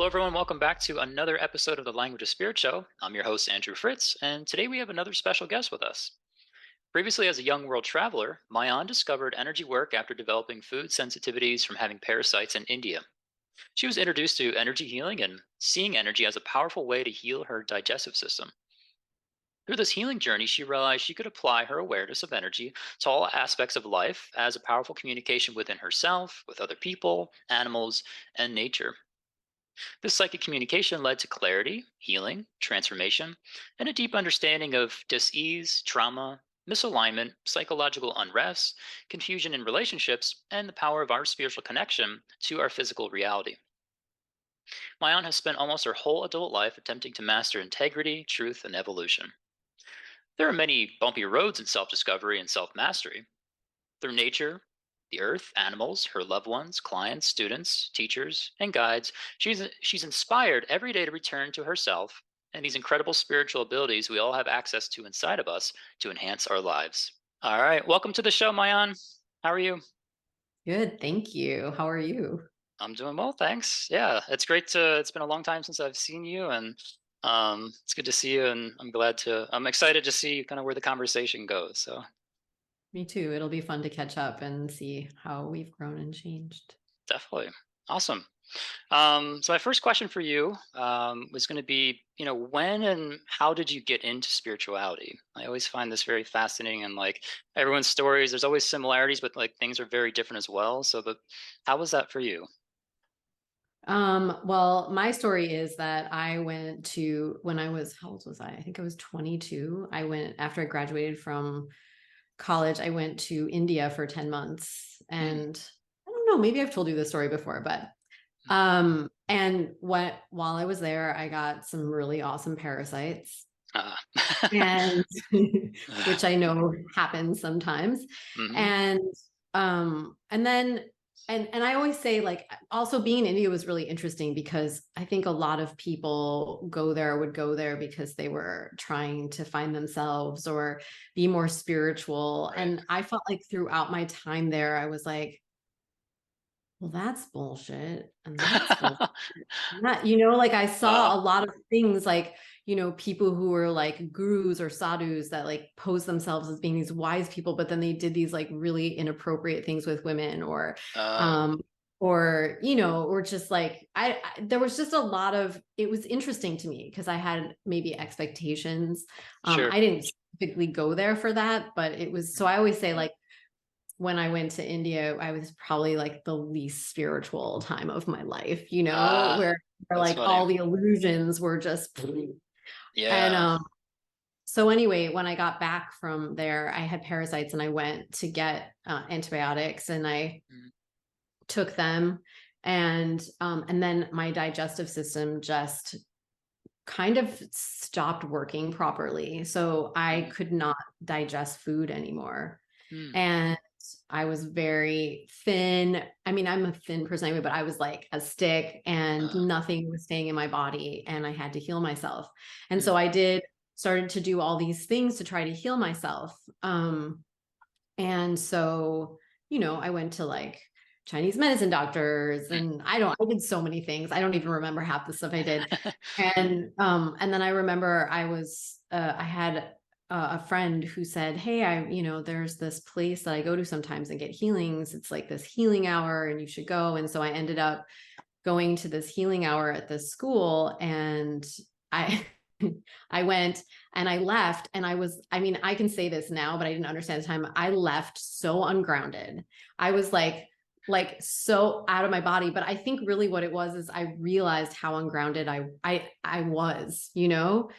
Hello, everyone. Welcome back to another episode of the Language of Spirit Show. I'm your host, Andrew Fritz, and today we have another special guest with us. Previously, as a young world traveler, Myan discovered energy work after developing food sensitivities from having parasites in India. She was introduced to energy healing and seeing energy as a powerful way to heal her digestive system. Through this healing journey, she realized she could apply her awareness of energy to all aspects of life as a powerful communication within herself, with other people, animals, and nature. This psychic communication led to clarity, healing, transformation, and a deep understanding of dis-ease, trauma, misalignment, psychological unrest, confusion in relationships, and the power of our spiritual connection to our physical reality. Myan has spent almost her whole adult life attempting to master integrity, truth, and evolution. There are many bumpy roads in self-discovery and self-mastery. Through nature, the earth, animals, her loved ones, clients, students, teachers, and guides, she's inspired every day to return to herself and these incredible spiritual abilities we all have access to inside of us to enhance our lives. All right, welcome to the show, Mayan. How are you? Good, thank you. How are you? I'm doing well, thanks. Yeah, it's great to. It's been a long time since I've seen you, and it's good to see you. And I'm excited to see kind of where the conversation goes. So Me too. It'll be fun to catch up and see how we've grown and changed. definitely awesome. So my first question for you was going to be, when and how did you get into spirituality? I always find this very fascinating, and like everyone's stories, there's always similarities, but like things are very different as well. So, but how was that for you? Well, my story is that I went to when I was, how old was I? I think I was 22. I went after I graduated from college, I went to India for 10 months. Mm, And I don't know, maybe I've told you this story before, but and while I was there, I got some really awesome parasites. uh, And which I know happens sometimes. hmm And and then and I always say, like, also being in India was really interesting because I think a lot of people would go there because they were trying to find themselves or be more spiritual. Right. And I felt like throughout my time there, I was like, well, that's bullshit. And that's bullshit. Not, like I uh, saw a lot of things like, people who were like gurus or sadhus that like pose themselves as being these wise people, but then they did these like really inappropriate things with women oh, um, or just like, there was just a lot of, it was interesting to me because I had maybe expectations. sure. I didn't specifically go there for that, but it was, so I always say like, when I went to India, I was probably like the least spiritual time of my life, Ah, where that's like funny. all the illusions were just and Yeah. so anyway, when I got back from there, I had parasites and I went to get antibiotics and I Mm, took them and then my digestive system just kind of stopped working properly. So I mm, could not digest food anymore. mm. And I was very thin. I mean, I'm a thin person anyway, but I was like a stick and Uh, nothing was staying in my body and I had to heal myself. And mm, so started to do all these things to try to heal myself. And so, I went to like Chinese medicine doctors mm. and I did so many things. I don't even remember half the stuff I did. And then I remember I had a friend who said, "Hey, there's this place that I go to sometimes and get healings. It's like this healing hour and you should go." And so I ended up going to this healing hour at this school and I I went and I left and I can say this now, but I didn't understand at the time. I left so ungrounded. I was like so out of my body, but I think really what it was is I realized how ungrounded I was,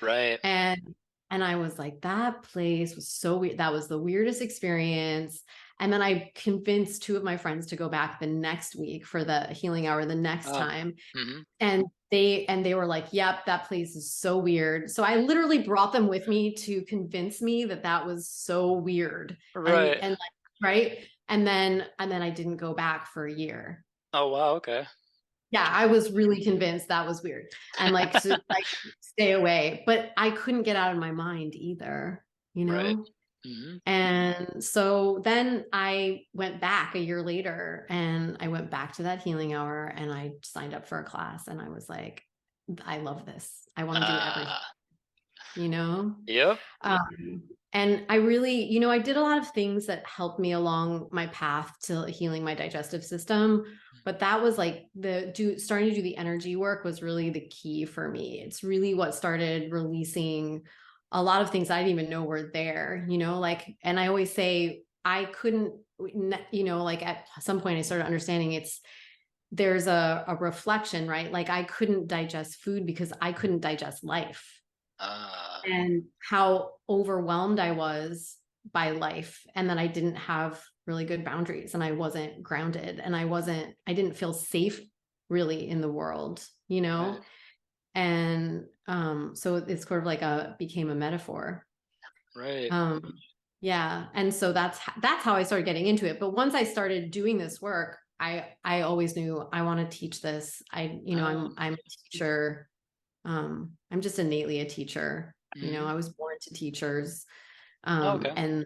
Right. and and I was like, that place was so weird. That was the weirdest experience. And then I convinced two of my friends to go back the next week for the healing hour the next Oh. time. Mhm. And they were like, yep, that place is so weird. So I literally brought them with me to convince me that that was so weird. Right. And like, right. And then I didn't go back for a year. Oh, wow, okay. Yeah, I was really convinced that was weird. And like, so like stay away. But I couldn't get out of my mind either, you Right. know? Mhm. And so then I went back a year later and I went back to that healing hour and I signed up for a class and I was like, I love this. I want to do everything, Ah. you know? Yep. And I really, I did a lot of things that helped me along my path to healing my digestive system. But that was like starting to do the energy work was really the key for me. It's really what started releasing a lot of things I didn't even know were there, like, and I always say I couldn't, like at some point I started understanding there's a reflection, right? Like I couldn't digest food because I couldn't digest life Ah. and how overwhelmed I was by life and that I didn't have really good boundaries and I wasn't grounded and I didn't feel safe really in the world, Right. and so it's sort of like became a metaphor. Right. um yeah, and so that's how I started getting into it. But once I started doing this work, I always knew I want to teach this. Oh. I'm a teacher. I'm just innately a teacher. Mhm. I was born to teachers. Oh, okay.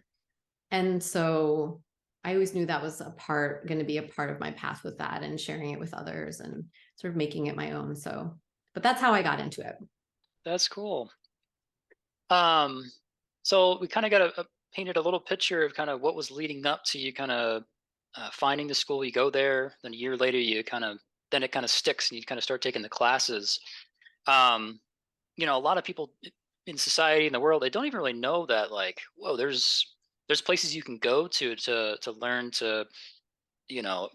And so I always knew that was going to be a part of my path with that and sharing it with others and sort of making it my own. So, but that's how I got into it. That's cool. Um, so we kinda got a painted a little picture of kinda what was leading up to you kinda, finding the school, you go there, then a year later, then it kinda sticks and you kinda start taking the classes. Um, a lot of people in society in the world, they don't even really know that like, whoa, there's places you can go to learn to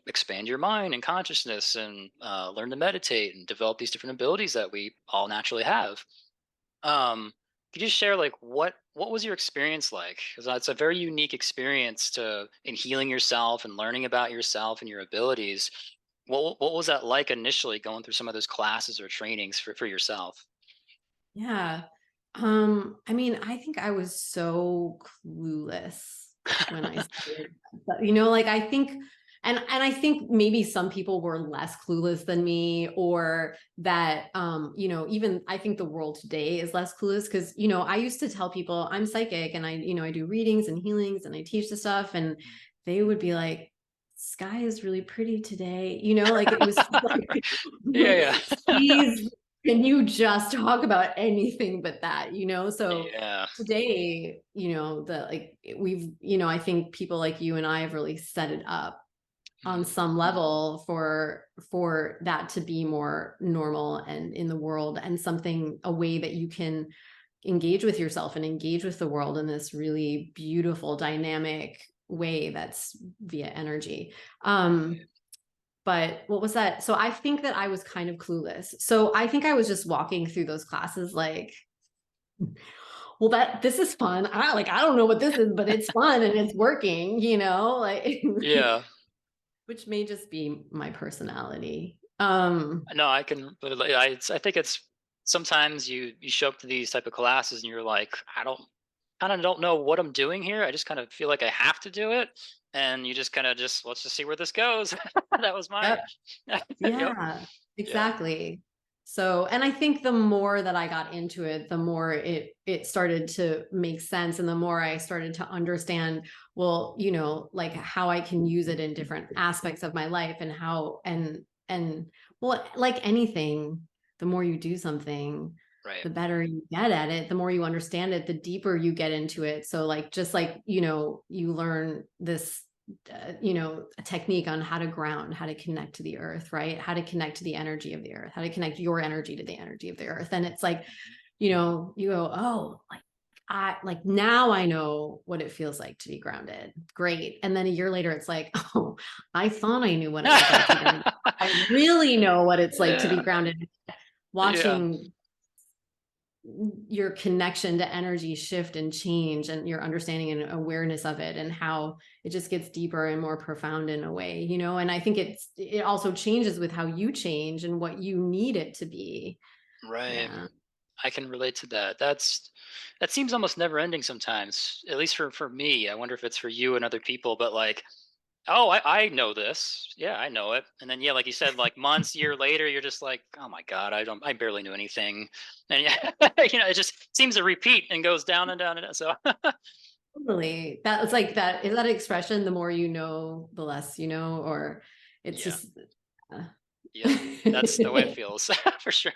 expand your mind and consciousness and learn to meditate and develop these different abilities that we all naturally have. um could you share like what was your experience like, because it's a very unique experience to in healing yourself and learning about yourself and your abilities. What was that like initially going through some of those classes or trainings for yourself? Yeah. I mean, I think I was so clueless when I started. But, like I think and I think maybe some people were less clueless than me or that even I think the world today is less clueless because I used to tell people I'm psychic and I do readings and healings and I teach the stuff and they would be like, sky is really pretty today, like it was like Yeah, yeah. please, can you just talk about anything but that, so Yeah. today, the like we've, I think people like you and I have really set it up on Mhm. some level for that to be more normal and in the world and something, a way that you can engage with yourself and engage with the world in this really beautiful dynamic way that's via energy. um but what was that? So I think that I was kind of clueless. So I think I was just walking through those classes like, well, this is fun. I don't know what this is, but it's fun and it's working, like Yeah. which may just be my personality. No, I can. But I think it's sometimes you show up to these type of classes and you're like, I don't kind of don't know what I'm doing here. I just kind of feel like I have to do it, and you just kind of just let's just see where this goes. That was my. Yep. Yep. Yeah, Yeah. exactly. So, and I think the more that I got into it, the more it started to make sense and the more I started to understand, well, like how I can use it in different aspects of my life and how and well, like anything, the more you do something, Right. the better you get at it, the more you understand it, the deeper you get into it. So like just like, you learn this a technique on how to ground, how to connect to the earth, right? How to connect to the energy of the earth, how to connect your energy to the energy of the earth. And it's like, Mhm. you go, oh, like now I know what it feels like to be grounded. Great. And then a year later, it's like, oh, I thought I knew what it was like to be grounded. I really know what it's like to be Yeah. grounded. Yeah. Watching your connection to energy shift and change, and your understanding and awareness of it, and how it just gets deeper and more profound in a way, and I think it also changes with how you change and what you need it to be. Right. Yeah. I can relate to that. That seems almost never ending sometimes. At least for me. I wonder if it's for you and other people, but like, oh, I know this. Yeah, I know it. And then yeah, like you said, like months, year later, you're just like, oh my God, I barely knew anything. And yeah, it just seems to repeat and goes down and down and down. So Totally. That was like that. Is that expression? The more you know, the less you know, or it's yeah, just. Uh, yep. That's the way it feels for sure.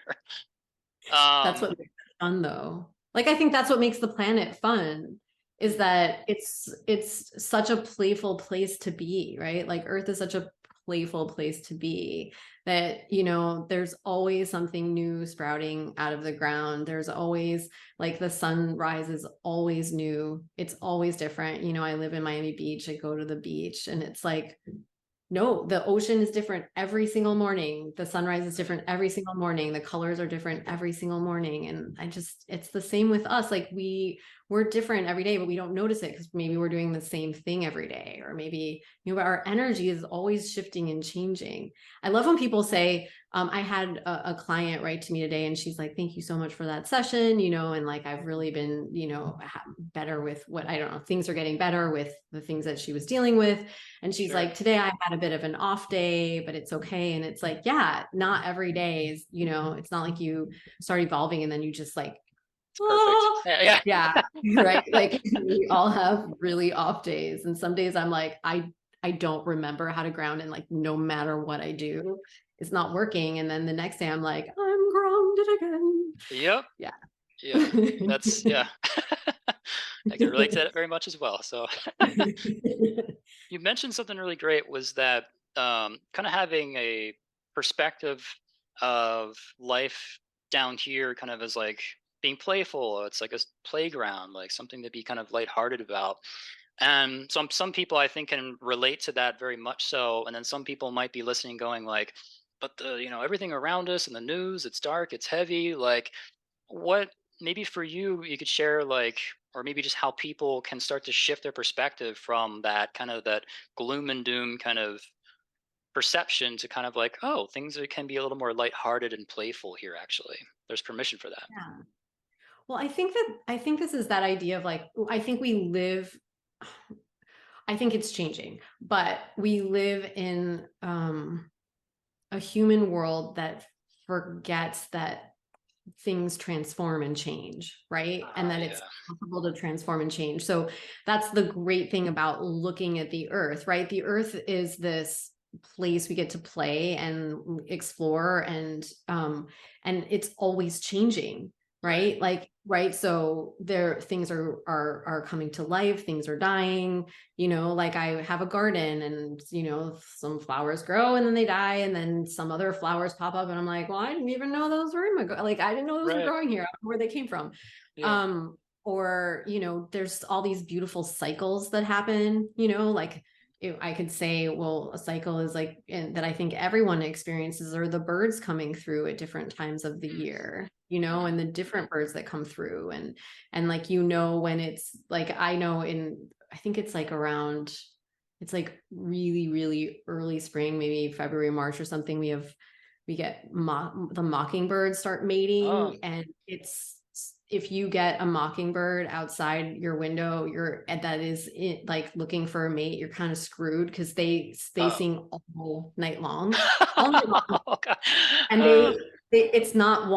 That's Um, what makes it fun, though. Like, I think that's what makes the planet fun, is mm, that it's such a playful place to be, right? Like, Earth is such a playful place to be, that, there's always something new sprouting out of the ground. There's always, like, the sunrise is always new. It's always different. I live in Miami Beach. I go to the beach, and it's like, no, the ocean is different every single morning. The sunrise is right, different every single morning. The colors are different every single morning. And it's the same with us. Like, we're different every day, but we don't notice it because maybe we're doing the same thing every day. Or maybe, but our energy is always shifting and changing. I love when people say, I had a client write to me today, and she's like, thank you so much for that session, and like, I've really been, better with what, I don't know, things are getting better with the things that she was dealing with. And she's sure, like, today I had a bit of an off day, but it's okay. And it's like, yeah, not every day is, it's not like you start evolving and then you just like, it's perfect. oh, Yeah, yeah, yeah, right. Like, we all have really off days. And some days I'm like, I don't remember how to ground. And like, no matter what I do, it's not working. And then the next day I'm like, I'm grounded again. yep, Yeah. yeah. That's yeah. I can relate to that very much as well. So you mentioned something really great was that kind of having a perspective of life down here kind of as like being playful. It's like a playground, like something to be kind of lighthearted about. And some people I think can relate to that very much so. And then some people might be listening going like, but the, everything around us and the news, it's dark, it's heavy. Like what maybe for you you could share like or maybe just how people can start to shift their perspective from that kind of that gloom and doom kind of perception to kind of like oh things can be a little more lighthearted and playful here actually there's permission for that. Yeah. Well, I think this is that idea of like, I think we live, I think it's changing, but we live in a human world that forgets that things transform and change, right? And that it's Yeah, possible to transform and change. So that's the great thing about looking at the earth, right? The earth is this place we get to play and explore, and it's always changing, right, right? Like, right, so there, things are coming to life, things are dying, like, I have a garden, and some flowers grow and then they die, and then some other flowers pop up, and I'm like, well, I didn't even know those were in my like, I didn't know those were right, growing here. I don't know where they came from. yeah, Or there's all these beautiful cycles that happen, like, I could say, well, a cycle is like, and that I think everyone experiences, are the birds coming through at different times of the mm, year, mm, and the different birds that come through, and like, when it's like, I think it's like around, it's like really, really early spring, maybe February, March or something. We get the mockingbirds start oh, mating, and it's, if you get a mockingbird outside your window, that is it, like, looking for a mate, you're kind of screwed, because they oh. sing all night long, Oh, God. and Uh, it's not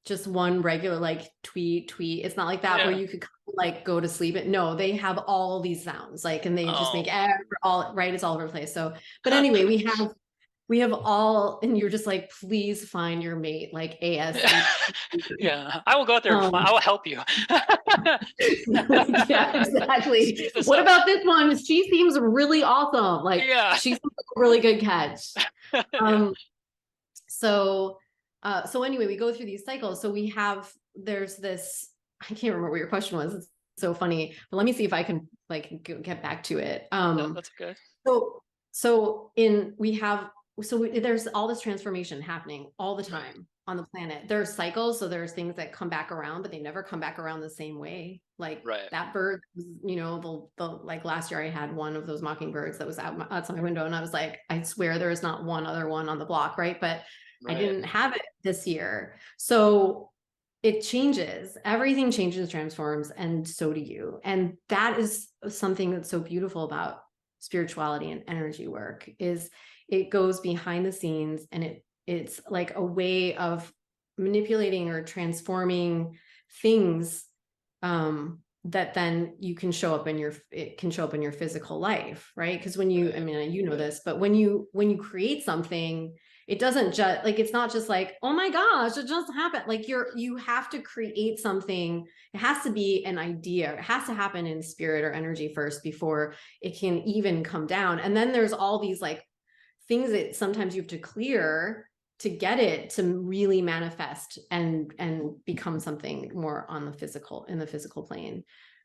just one regular, like, tweet tweet. It's not like that where yeah, you could kind of like go to sleep. No, they have all these sounds, like, and they just oh. make all right. It's all over the place. So, but anyway, we have all, and you're just like, please find your mate, like, ASAP. Yeah, I will go out there and I Um, will help you. yeah, exactly. Speed this What up. about this one? She seems really awesome. Like, Yeah. she seems like a really good catch. Yeah. Um, so so anyway, we go through these cycles. So there's this, I can't remember what your question was. It's so funny, but let me see if I can, like, get back to it. That's okay. So in we have there's all this transformation happening all the Right. time on the planet. There's cycles, so there's things that come back around, but they never come back around the same way. Like Right. that bird, the like last year I had one of those mockingbirds that was outside my window, and I was like, I swear there is not one other one on the block, right? But I Right. didn't have it this year, so it changes. Everything changes, transforms, and so do you. And that is something that's so beautiful about spirituality and energy work is it goes behind the scenes, and it's like a way of manipulating or transforming things, that then you can show up in your it can show up in your physical life, right? Because when you, I Right. mean, you know this, but when you create something, it doesn't just like, it's not just like, oh my gosh, it just happened. Like you have to create something. It has to be an idea. It has to happen in spirit or energy first before it can even come down. And then there's all these like things that sometimes you have to clear to get it to really manifest and become something more on the physical, in the physical plane.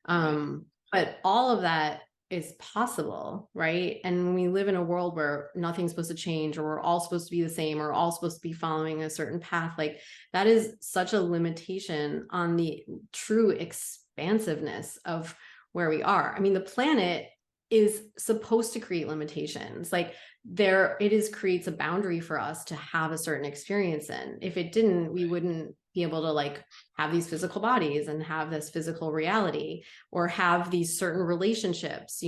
Right. But all of that is possible, right? And we live in a world where nothing's supposed to change, or we're all supposed to be the same, or all supposed to be following a certain path. Like that is such a limitation on the true expansiveness of where we are. I mean, the planet is supposed to create limitations. Like there, it is creates a boundary for us to have a certain experience in. If it didn't, we Right. wouldn't be able to like have these physical bodies and have this physical reality, or have these certain relationships,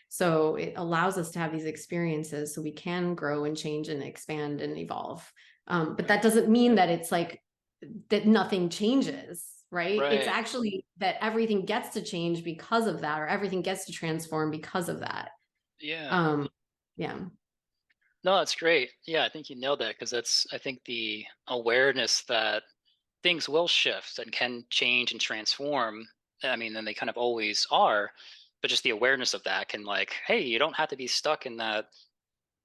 so it allows us to have these experiences so we can grow and change and expand and evolve. But Right. that doesn't mean that it's like that nothing changes, right? It's Right. actually that everything gets to change because of that, or everything gets to transform because of that. Yeah. um yeah. No, that's great. Yeah, I think you nailed that because that's, I think, the awareness that things will shift and can change and transform. I mean, and they kind of always are, but just the awareness of that can, like, hey, you don't have to be stuck in that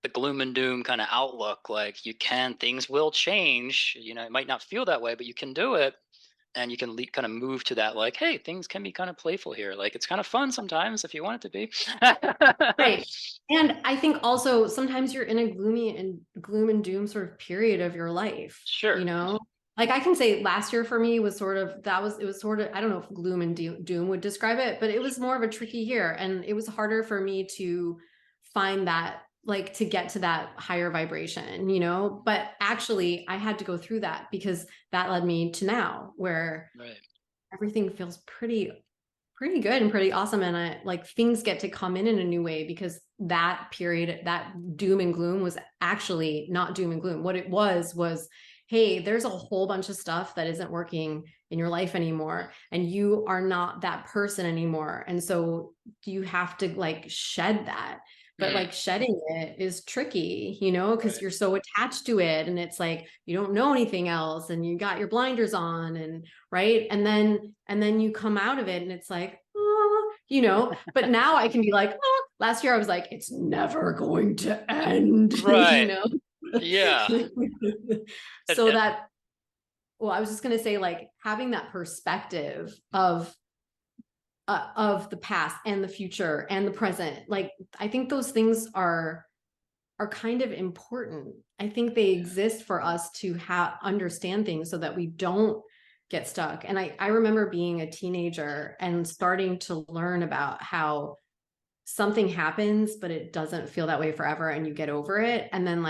the gloom and doom kind of outlook. Like, you can, things will change. It might not feel that way, but you can do it. And you can kind of move to that, like, hey, things can be kind of playful here. Like, it's kind of fun sometimes if you want it to be. Right. And I think also sometimes you're in a gloomy and gloom and doom sort of period of your life, Sure. Like I can say last year for me was sort of, it was sort of, I don't know if gloom and doom would describe it, but it was more of a tricky year. And it was harder for me to find that, like to get to that higher vibration, but actually I had to go through that because that led me to now where Right. everything feels pretty good and pretty awesome. And I like things get to come in a new way because that period, that doom and gloom was actually not doom and gloom. What it was, hey, there's a whole bunch of stuff that isn't working in your life anymore. And you are not that person anymore. And so you have to like shed that. But Mm, like shedding it is tricky, because right. you're so attached to it. And it's like you don't know anything else and you got your blinders on, and right. And then you come out of it and it's like, oh, but now I can be like, oh, last year I was like, it's never going to end, Right. Yeah. And, so that, well, I was just going to say, like, having that perspective of the past and the future and the present, like, I think those things are kind of important. I think they yeah. exist for us to understand things so that we don't get stuck. And I remember being a teenager and starting to learn about how something happens, but it doesn't feel that way forever and you get over it. And then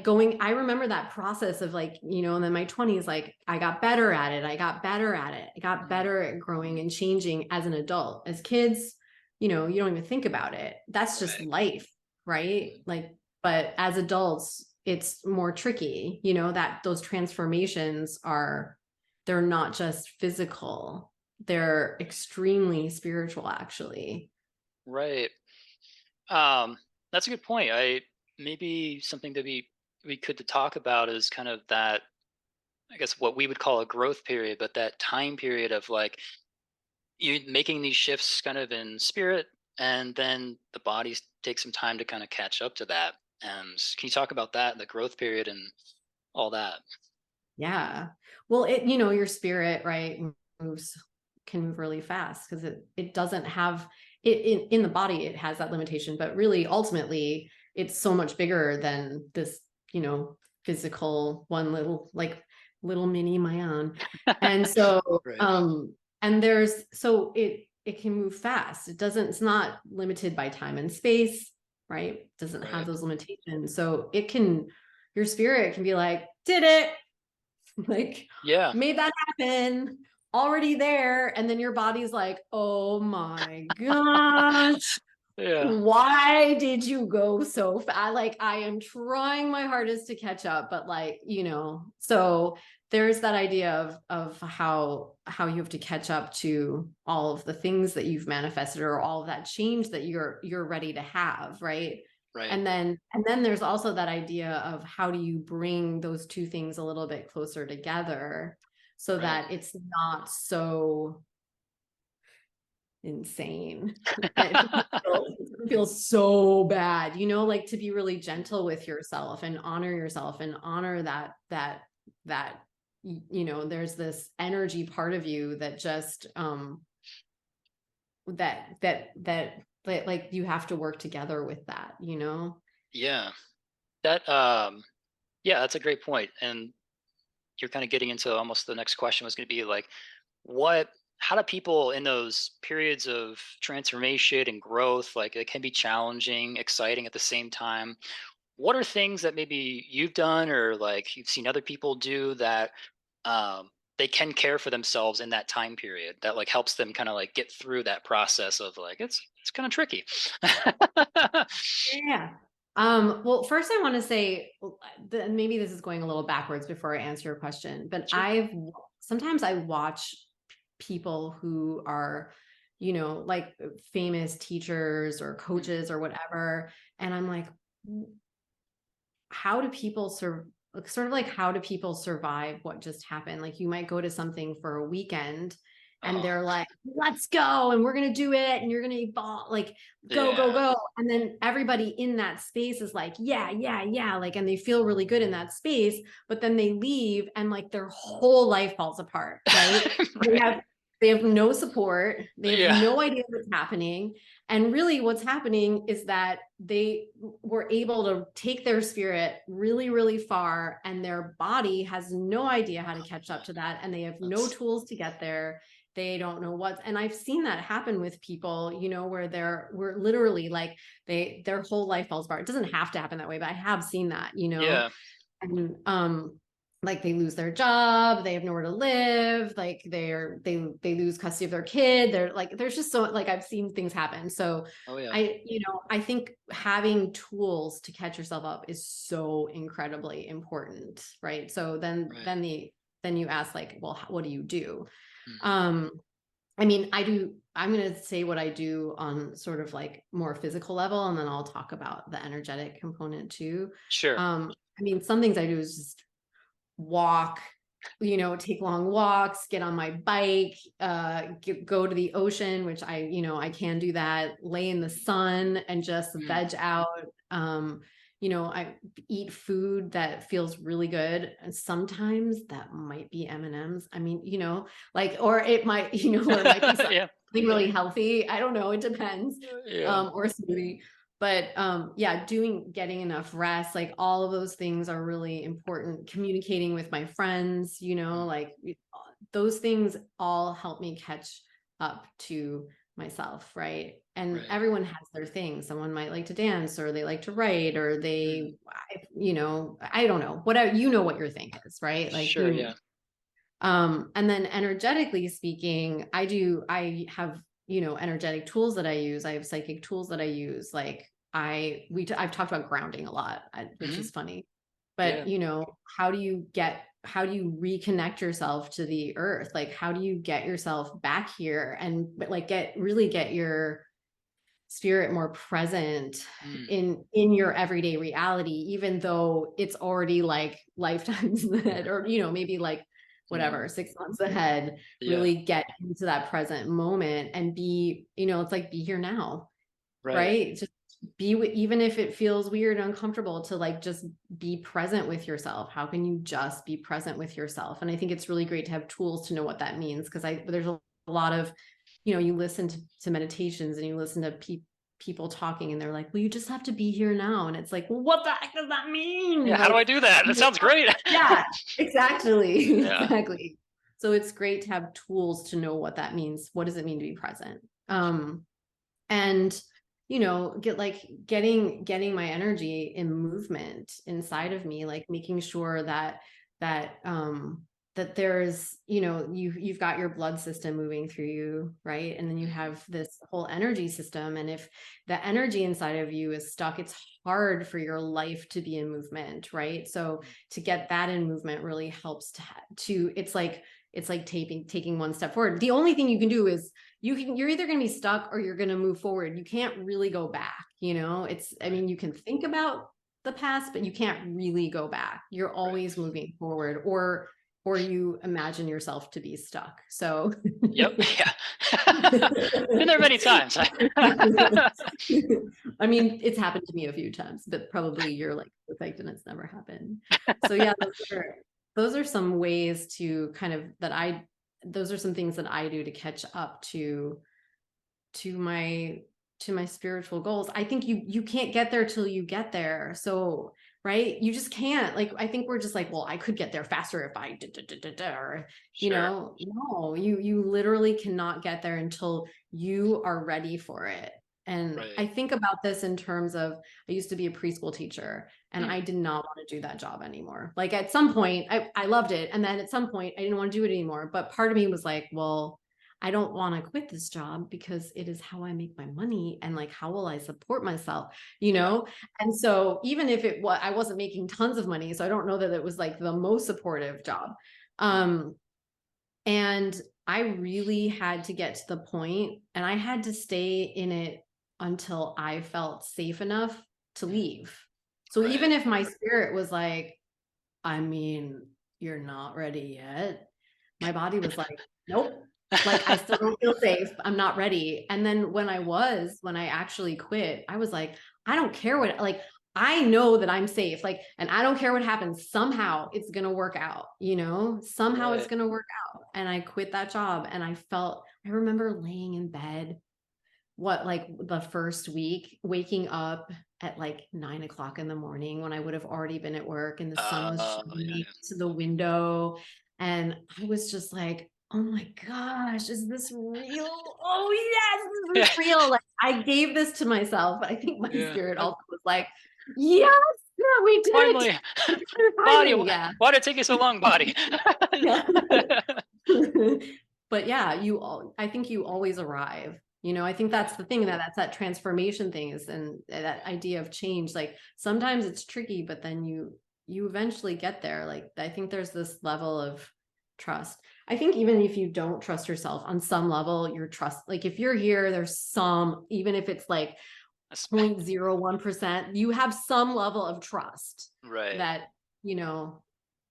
going, I remember that process of like, and then my 20s, like I got better at it. I got better at it. I got Mm, better at growing and changing as an adult. As kids, you don't even think about it. That's just right. life, right? Mhm. Like, but as adults, it's more tricky, that those transformations they're not just physical. They're extremely spiritual, actually. Right. That's a good point. Maybe something that we could to talk about is kind of that, I guess, what we would call a growth period, but that time period of like you making these shifts kind of in spirit, and then the bodies take some time to kind of catch up to that. And can you talk about that, the growth period and all that? Yeah. Well, your spirit, right, moves can move really fast because it doesn't have it in the body, it has that limitation, but really ultimately it's so much bigger than this, physical one little mini Myan. And so, Right. and it can move fast. It's not limited by time and space, right? It doesn't have Right. those limitations. So your spirit can be like, did it, like, Yeah. made that happen, already there. And then your body's like, oh my gosh, Yeah. why did you go so fast? Like, I am trying my hardest to catch up, but like, so there's that idea of how you have to catch up to all of the things that you've manifested, or all of that change that you're ready to have, right? Right. And then there's also that idea of how do you bring those two things a little bit closer together so Right. that it's not so insane. It feels so bad, like to be really gentle with yourself and honor yourself and honor that there's this energy part of you that just that like you have to work together with that. Yeah. That yeah, that's a great point. And you're kind of getting into almost the next question was going to be like, what how do people in those periods of transformation and growth, like it can be challenging, exciting at the same time, what are things that maybe you've done or like you've seen other people do that they can care for themselves in that time period that like helps them kind of like get through that process of like it's kind of tricky. Yeah. Well, first I want to say maybe this is going a little backwards before I answer your question, but Sure. sometimes I watch people who are, like famous teachers or Mm. coaches or whatever. And I'm like, how do people sort of like, how do people survive what just happened? Like, you might go to something for a weekend and Oh, they're like, let's go, and we're going to do it, and you're going to evolve, like, go, go, yeah. go. And then everybody in that space is like, yeah, yeah, yeah. Like, and they feel really good in that space, but then they leave and like their whole life falls apart, right? They Right. have they have no support. They have Yeah. no idea what's happening. And really what's happening is that they were able to take their spirit really, really far, and their body has no idea how to catch up to that. And they have no That's tools to get there. They don't know what, and I've seen that happen with people, where we're literally like their whole life falls apart. It doesn't have to happen that way, but I have seen that. yeah. And like they lose their job, they have nowhere to live, like they lose custody of their kid, they're like, there's just so, like, I've seen things happen. So Oh yeah. I think having tools to catch yourself up is so incredibly important, right? So Right. then you ask, like, well, what do you do? Mhm. um I'm going to say what I do on sort of like more physical level, and then I'll talk about the energetic component too. Sure. Some things I do is just walk, take long walks, get on my bike, go to the ocean, which I can do that, lay in the sun and just Mm. veg out. I eat food that feels really good. And sometimes that might be M&Ms. I mean, like, or it might, or it might be something Yeah. really healthy. I don't know. It depends. Yeah. Or a smoothie. But yeah, getting enough rest, like all of those things are really important. Communicating with my friends, Mm. like those things all help me catch up to myself, right? And Right. everyone has their thing. Someone might like to dance, or they like to write, or Mm. I don't know, whatever, what your thing is, right? Like Sure. Yeah. and then energetically speaking, I have, energetic tools that I use. I have psychic tools that I use. Like I've talked about grounding a lot, which Hmm. is funny, but Yeah. how do you reconnect yourself to the earth? Like, how do you get yourself back here and like get your spirit more present Mm. in your everyday reality, even though it's already like lifetimes ahead, or maybe like Yeah. whatever, 6 months ahead. Yeah. Really get into that present moment and be, it's like, be here now, Right. right? Just even if it feels weird and uncomfortable, to like just be present with yourself. How can you just be present with yourself? And I think it's really great to have tools to know what that means, because there's a lot of, you listen to meditations, and you listen to people talking and they're like, well, you just have to be here now. And it's like, well, what the heck does that mean? Yeah, how do I Like, do that? That sounds great. yeah, exactly. Yeah. Exactly. So it's great to have tools to know what that means. What does it mean to be present? And getting my energy in movement inside of me, like making sure that there's, you've got your blood system moving through you, right? And then you Mhm. have this whole energy system. And if the energy inside of you is stuck, it's hard for your life to be in movement, right? So to get that in movement really helps to it's like taking one step forward. The only thing you can do is you're either going to be stuck or you're going to move forward. You can't really go back. I Right. mean, you can think about the past, but you can't really go back. You're Right. always moving forward, or you imagine yourself to be stuck. So Yep. Yeah. Been there many times. I mean, it's happened to me a few times, but probably you're like perfect and it's never happened. So yeah, those are some ways to kind of those are some things that I do to catch up to my to my spiritual goals. I think you can't get there till you get there. So, right? You just can't. Like, I think we're just like, well, I could get there faster if I or, Sure. no, you literally cannot get there until you are ready for it. And I Right. think about this in terms of I used to be a preschool teacher and Mm. I did not want to do that job anymore. Like at some point I loved it. And then at some point I didn't want to do it anymore. But part of me was like, well, I don't want to quit this job because it is how I make my money and like how will I support myself, you Yeah. know? And so even if I wasn't making tons of money, so I don't know that it was like the most supportive job. Mm. Um and I really had to get to the point and I had to stay in it until I felt safe enough to Mm. leave. So Right. even if my spirit was like, I mean, you're not ready yet, my body was like, nope. Like I still don't feel safe. I'm not ready. And then when I actually quit, I was like, I don't care like I know that I'm safe. Like, and I don't care what happens. Somehow it's going to work out, somehow it's Right. going to work out. And I quit that job and I remember laying in bed, like the first week, waking up at like 9 o'clock in the morning when I would have already been at work and the sun was Yeah, shining yeah. to the window. And I was just like, oh my gosh, is this real? Oh yes, this Yeah. is real. Like I gave this to myself. But I think my Yeah. spirit also was like, yes, yeah, we did it. Finally, body. Finally, yeah. Why did it take you so long, body? Yeah. But yeah, I think you always arrive. I think Yeah. that's the thing that's that transformation thing is and that idea of change. Like sometimes it's tricky, but then you eventually get there. Like I think there's this level of trust. I think even if you don't trust yourself on some level, your trust, like if you're here, even if it's like That's- 0.01%, you have some level of trust Right. that, you know,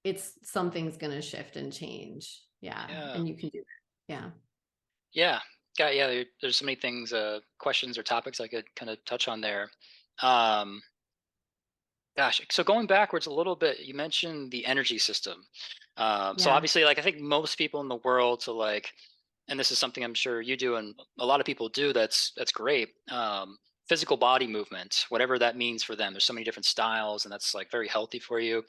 it's something's going to shift and change. Yeah. Yeah. And you can do it. Yeah. Yeah. Yeah. There's so many things, questions or topics I could kind of touch on there. Um, Gosh, so going backwards a little bit, you mentioned the energy system. So Yeah. obviously, like I think most people in the world to like, and this is something I'm sure you do, and a lot of people do. That's great. Physical body movement, whatever that means for them. There's so many different styles, and that's like very healthy for you.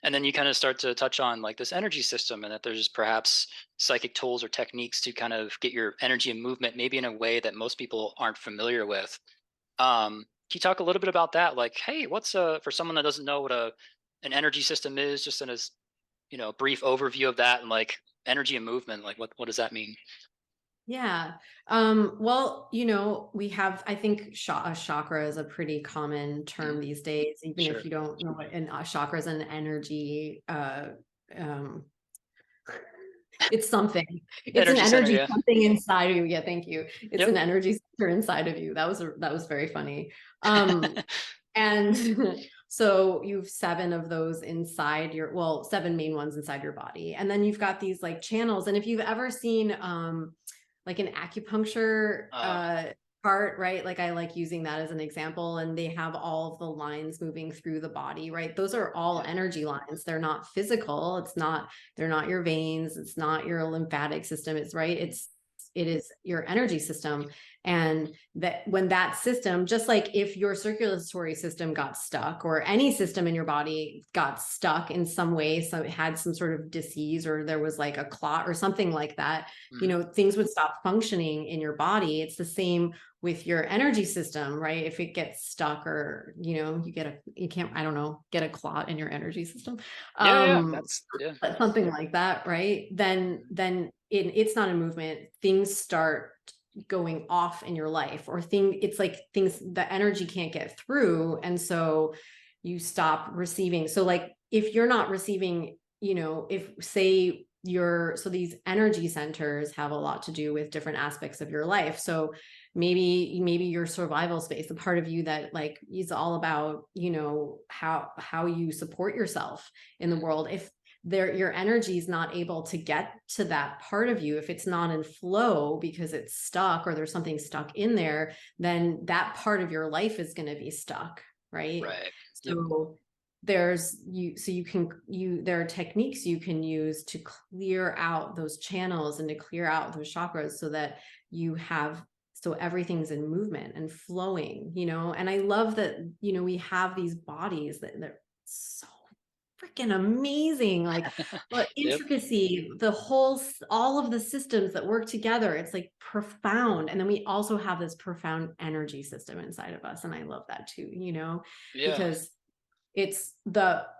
And then you kind of start to touch on like this energy system, and that there's perhaps psychic tools or techniques to kind of get your energy and movement, maybe in a way that most people aren't familiar with. Can you talk a little bit about that? Like, hey, what's for someone that doesn't know what an energy system is, just in a brief overview of that and like energy and movement, like what does that mean? Yeah. Well, we have, I think a chakra is a pretty common Mhm. term these days, even if Sure. you don't know what chakra is an energy, um, it's something. It's an Energy center, energy yeah. something inside of you. Yeah, thank you. It's Yep. an energy center inside of you. That was very funny. And so you've seven of those inside seven main ones inside your body. And then you've got these like channels. And if you've ever seen like an acupuncture uh, part, right? Like I like using that as an example. And they have all of the lines moving through the body, right? Those are all yeah. energy lines. They're not physical. They're not your veins. It's not your lymphatic system. It's right. it is your energy system. And that when that system, just like if your circulatory system got stuck, or any system in your body got stuck in some way, so it had some sort of disease, or there was like a clot or something like that, Mhm. things would stop functioning in your body. It's the same with your energy system, right? If it gets stuck, or you can't, I don't know, get a clot in your energy system, Yeah, yeah, um that's yeah. something like that, right? then Mhm. then it's not a movement. Things start going off in your life, or it's like things, the energy can't get through, and so you stop receiving. So like if you're not receiving, if say so these energy centers have a lot to do with different aspects of your life. So maybe your survival space, the part of you that like is all about, how you support yourself in the Mhm. world. If your energy is not able to get to that part of you, if it's not in flow because it's stuck, or there's something stuck in there, then that part of your life is going to be stuck, right? Right. Yep. So there are techniques you can use to clear out those channels and to clear out those chakras, so that you have so everything's in movement and flowing. And I love that, we have these bodies that they're so freaking amazing. Like, the Yep. intricacy, all of the systems that work together, it's like profound. And then we also have this profound energy system inside of us. And I love that too, Yeah. because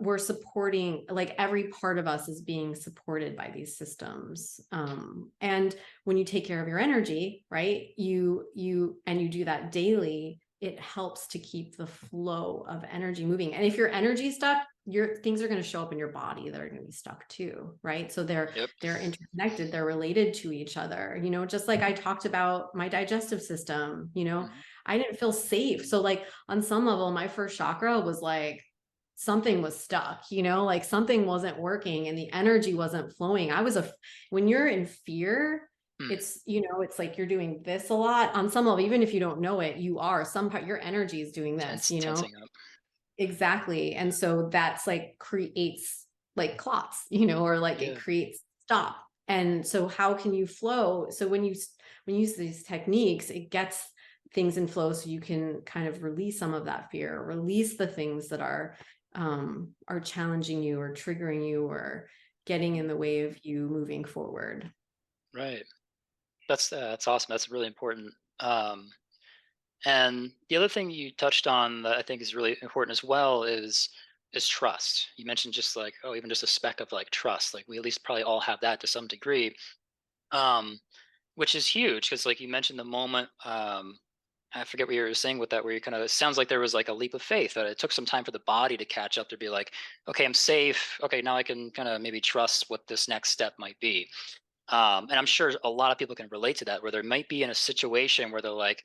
we're supporting, like every part of us is being supported by these systems. And when you take care of your energy, right, you do that daily, it helps to keep the flow of energy moving. And if your energy is stuck, your things are going to show up in your body that are going to be stuck too, right? So Yep. they're interconnected, they're related to each other, just like I talked about my digestive system. Mhm. I didn't feel safe. So like on some level, my first chakra was like something was stuck, like something wasn't working and the energy wasn't flowing. When you're in fear, Mm. it's like you're doing this a lot on some level. Even if you don't know it, you are, some part your energy is doing this, Tensing up. exactly. And so that's like creates like clots, or like it Yeah. creates stop. And so how can you flow? So when you use these techniques, it gets things in flow, so you can kind of release some of that fear, release the things that are challenging you, or triggering you, or getting in Mhm. the way of you moving forward. Right. That's awesome. That's really important. And the other thing you touched on that I think is really important as well is trust. You mentioned just like, oh, even just a speck of like trust. Like we at least probably all have that to some degree. Um, which is huge because like you mentioned the moment, I forget what you were saying with that, where you kind of, it sounds like there was like a leap of faith that it took some time for the body to catch up to be like, okay, I'm safe. Okay, now I can kind of maybe trust what this next step might be. And I'm sure a lot of people can relate to that, where they might be in a situation where they're like,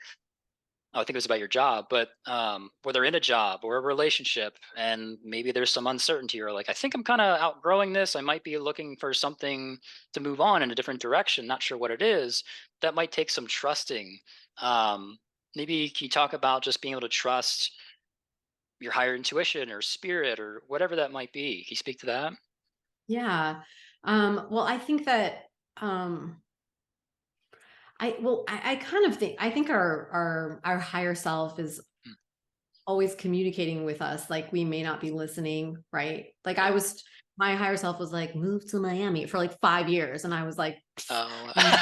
oh, I think it was about your job, but where they're in a job or a relationship, and maybe there's some uncertainty, or like, I think I'm kind of outgrowing this. I might be looking for something to move on in a different direction. Not sure what it is. That might take some trusting. Um, Maybe can you talk about just being able to trust your higher intuition or spirit or whatever that might be? Can you speak to that? Yeah. Well, I think that, um, I kind of think, our higher self is Mm. always communicating with us. Like we may not be listening, right? Like Yep. my higher self was like, move to Miami for like 5 years. And I was like, Oh. no,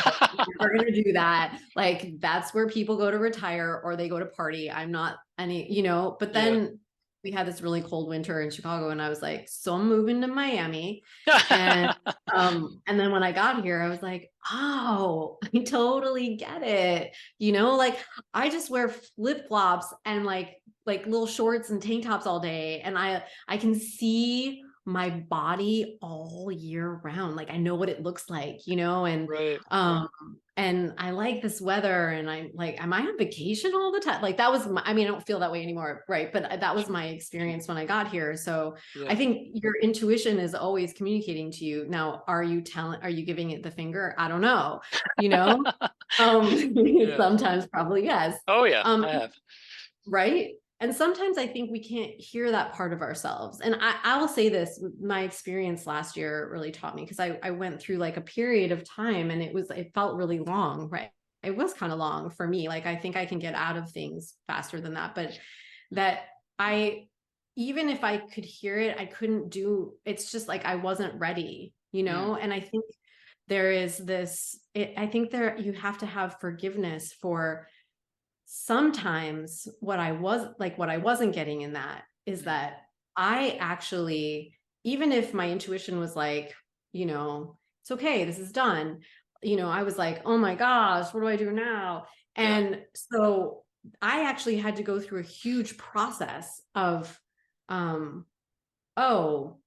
we're going to do that. Like that's where people go to retire or they go to party. I'm not but Yeah. then we had this really cold winter in Chicago and I was like, so I'm moving to Miami. And and then when I got here, I was like, oh, I totally get it. Like I just wear flip-flops and like little shorts and tank tops all day. And I can see my body all year round. Like I know what it looks like, Right. and I like this weather and I'm like, am I on vacation all the time? Like that was I mean, I don't feel that way anymore. Right. But that was Sure. my experience when I got here. So I Yeah. think your intuition is always communicating to you. Now, are you giving it the finger? I don't know, you know? Um, Yeah. sometimes probably yes. Oh yeah, Um, I have. right? and sometimes I think we can't hear that part of ourselves. And I will say this, my experience last year really taught me, because I went through like a period of time, and it felt really long, right? It was kind of long for me. Like, I think I can get out of things faster than that, but that I, even if I could hear it, I couldn't do, it's just like, I wasn't ready, Mm, and I think there is this, I think there, you have to have forgiveness for sometimes what I wasn't getting in that is mm, that I actually, even if my intuition was like, it's okay, this is done, I was like, oh my gosh, what do I do now? yeah. And so I actually had to go through a huge process of, um, oh,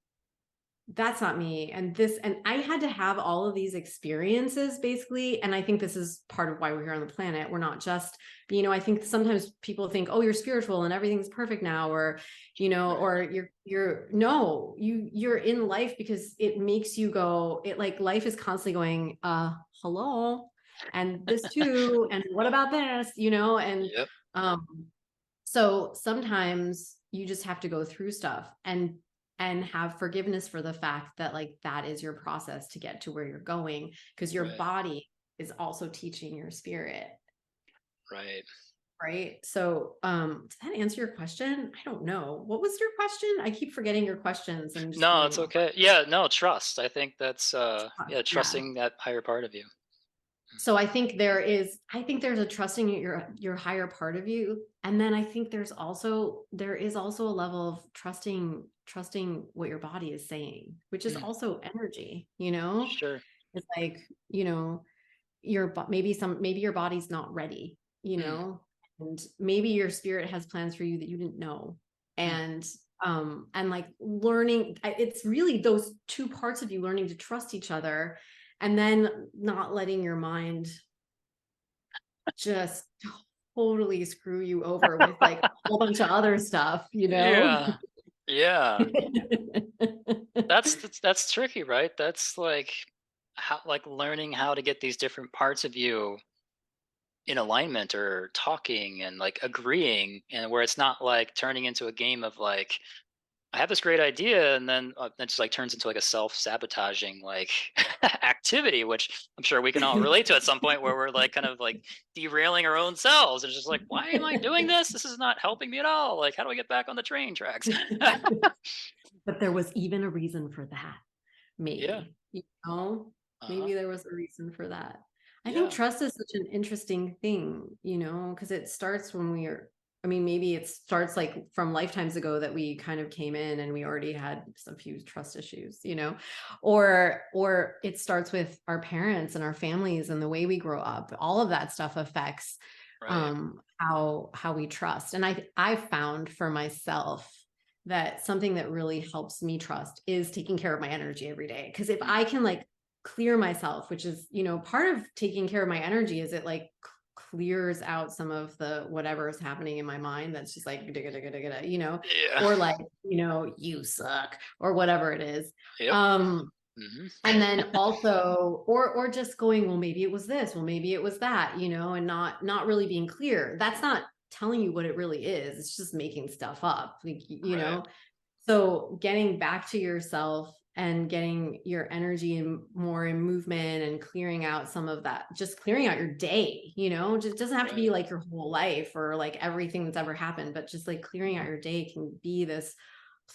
that's not me, and this, and I had to have all of these experiences basically. And I think this is part of why we're here on the planet. We're not just, I think sometimes people think, oh, you're spiritual and everything's perfect now, or Right. or you're no, you're in life because it makes you go, it, like, life is constantly going, hello, and this too, and what about this, and Yep. um so sometimes you just have to go through stuff, and have forgiveness for the fact that, like, that is your process to get to where you're going, because your Right. body is also teaching your spirit, Right. right? So does that answer your question? I don't know, what was your question? I keep forgetting your questions and just No, going it's off. okay. Yeah, no, trust. I think that's yeah, Yeah. trusting that higher part of you. So I think there's a trusting your higher part of you. And then I think there is also a level of trusting what your body is saying, which is Mm, also energy. sure. It's like, maybe your body's not ready, Mm, and maybe your spirit has plans for you that you didn't know. mm. And like, it's really those two parts of you learning to trust each other, and then not letting your mind just totally screw you over with, like, a whole bunch of other stuff. Yeah. Yeah. That's tricky, right? That's like how like learning how to get these different parts of you in alignment or talking and like agreeing, and where it's not like turning into a game of like I have this great idea, and then that just like turns into like a self-sabotaging like activity, which I'm sure we can all relate to at some point, where we're like kind of like derailing our own selves. It's just like, why am I doing this? This is not helping me at all. Like, how do I get back on the train tracks? But there was even a reason for that. Yeah. Maybe, Uh-huh. maybe there was a reason for that. I think Yeah. trust is such an interesting thing, because it starts when I mean, maybe it starts like from lifetimes ago, that we kind of came in and we already had some few trust issues. Or it starts with our parents and our families and the way we grow up. All of that stuff affects Right. how we trust. And I found for myself that something that really helps me trust is taking care of my energy every day. Because if Mm, I can, like, clear myself, which is, part of taking care of my energy, is it, like, clears out some of the whatever is happening in my mind that's just like digga, digga, digga, yeah. or like, you suck, or whatever it is. Yep. Um, Hmm. and then also, or just going, well, maybe it was this, well, maybe it was that, and not really being clear. That's not telling you what it really is. It's just making stuff up, like, Right. so getting back to yourself and getting your energy and more in movement, and clearing out some of that, just clearing out your day, just doesn't have to be Right. like your whole life or like everything that's ever happened, but just like clearing out your day can be this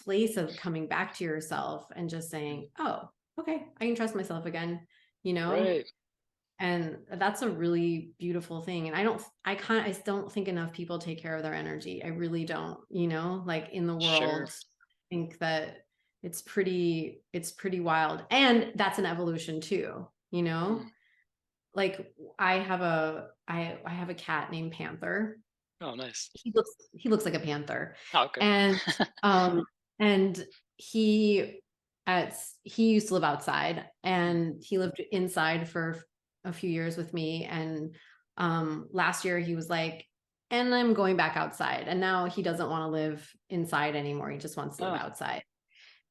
place of coming back to yourself and just Mm, saying, oh, okay, I can trust myself again, you know? right. And that's a really beautiful thing. And I don't think enough people take care of their energy. I really don't, like, in the Sure. world, I think that it's pretty wild. And that's an evolution too. Mm. Like, I have a cat named Panther. Oh, nice. He looks like a panther. Oh, okay. And um and he he used to live outside, Mm. and he lived inside for a few years with me. And last year he was like, and I'm going back outside. And now he doesn't want to live inside anymore. He just wants to live Oh, outside.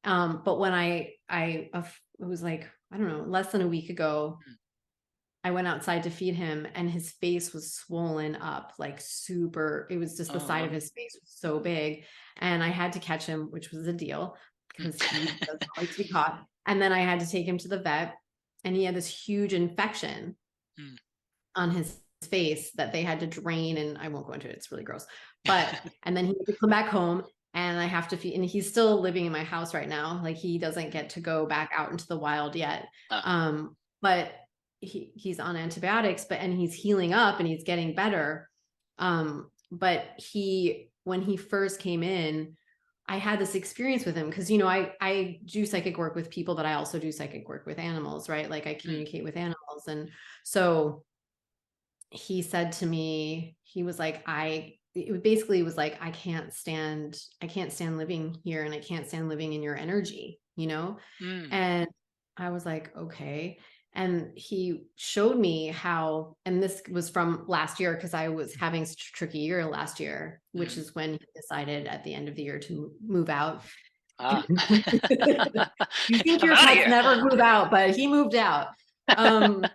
But when it was like, I don't know, less than a week ago, mm. I went outside to feed him, and his face was swollen up, like super. It was just the side of Oh. his face was so big. And I had to catch him, which was a deal because he doesn't like to be caught. And then I had to take him to the vet, and he had this huge infection Mm. on his face that they had to drain. And I won't go into it, it's really gross. But, and then he had to come back home, and I have to feed, and he's still living in my house right now. Like, he doesn't get to go back out into the wild yet. Ah. But he's on antibiotics, but, and he's healing up and he's getting better. But when he first came in, I had this experience with him because, I do psychic work with people, but I also do psychic work with animals, right? Like, I Mm. communicate with animals. And so he said to me, he was like, it basically was like, I can't stand living here, and I can't stand living in your energy, Mm. And I was like, okay. And he showed me how, and this was from last year, because I was having such a tricky year last year, which Mm. is when he decided at the end of the year to move out. Ah. You think I'm your out of pets here. never move out, but he moved out. Um,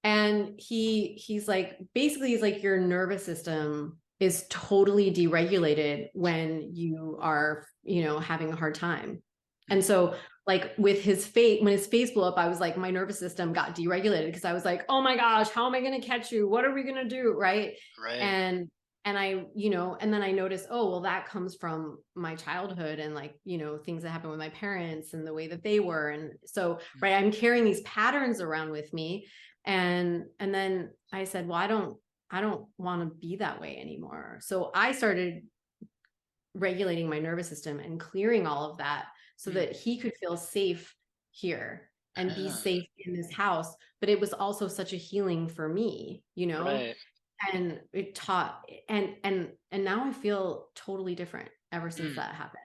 and he's like, basically, he's like, your nervous system is totally deregulated when you are, having a hard time. Mm. And so, like, with his face, when his face blew up, I was like, my nervous system got deregulated, because I was like, oh my gosh, how am I going to catch you? What are we going to do? Right. Right. And I, and then I noticed, oh, well, that comes from my childhood, and, like, things that happened with my parents and the way that they were. And so, Mm. right, I'm carrying these patterns around with me. And then I said, well, I don't want to be that way anymore. So I started regulating my nervous system and clearing all of that, so Mm. that he could feel safe here and be Ah. safe in this house. But it was also such a healing for me, Right. and it taught, and now I feel totally different ever since Mm. that happened,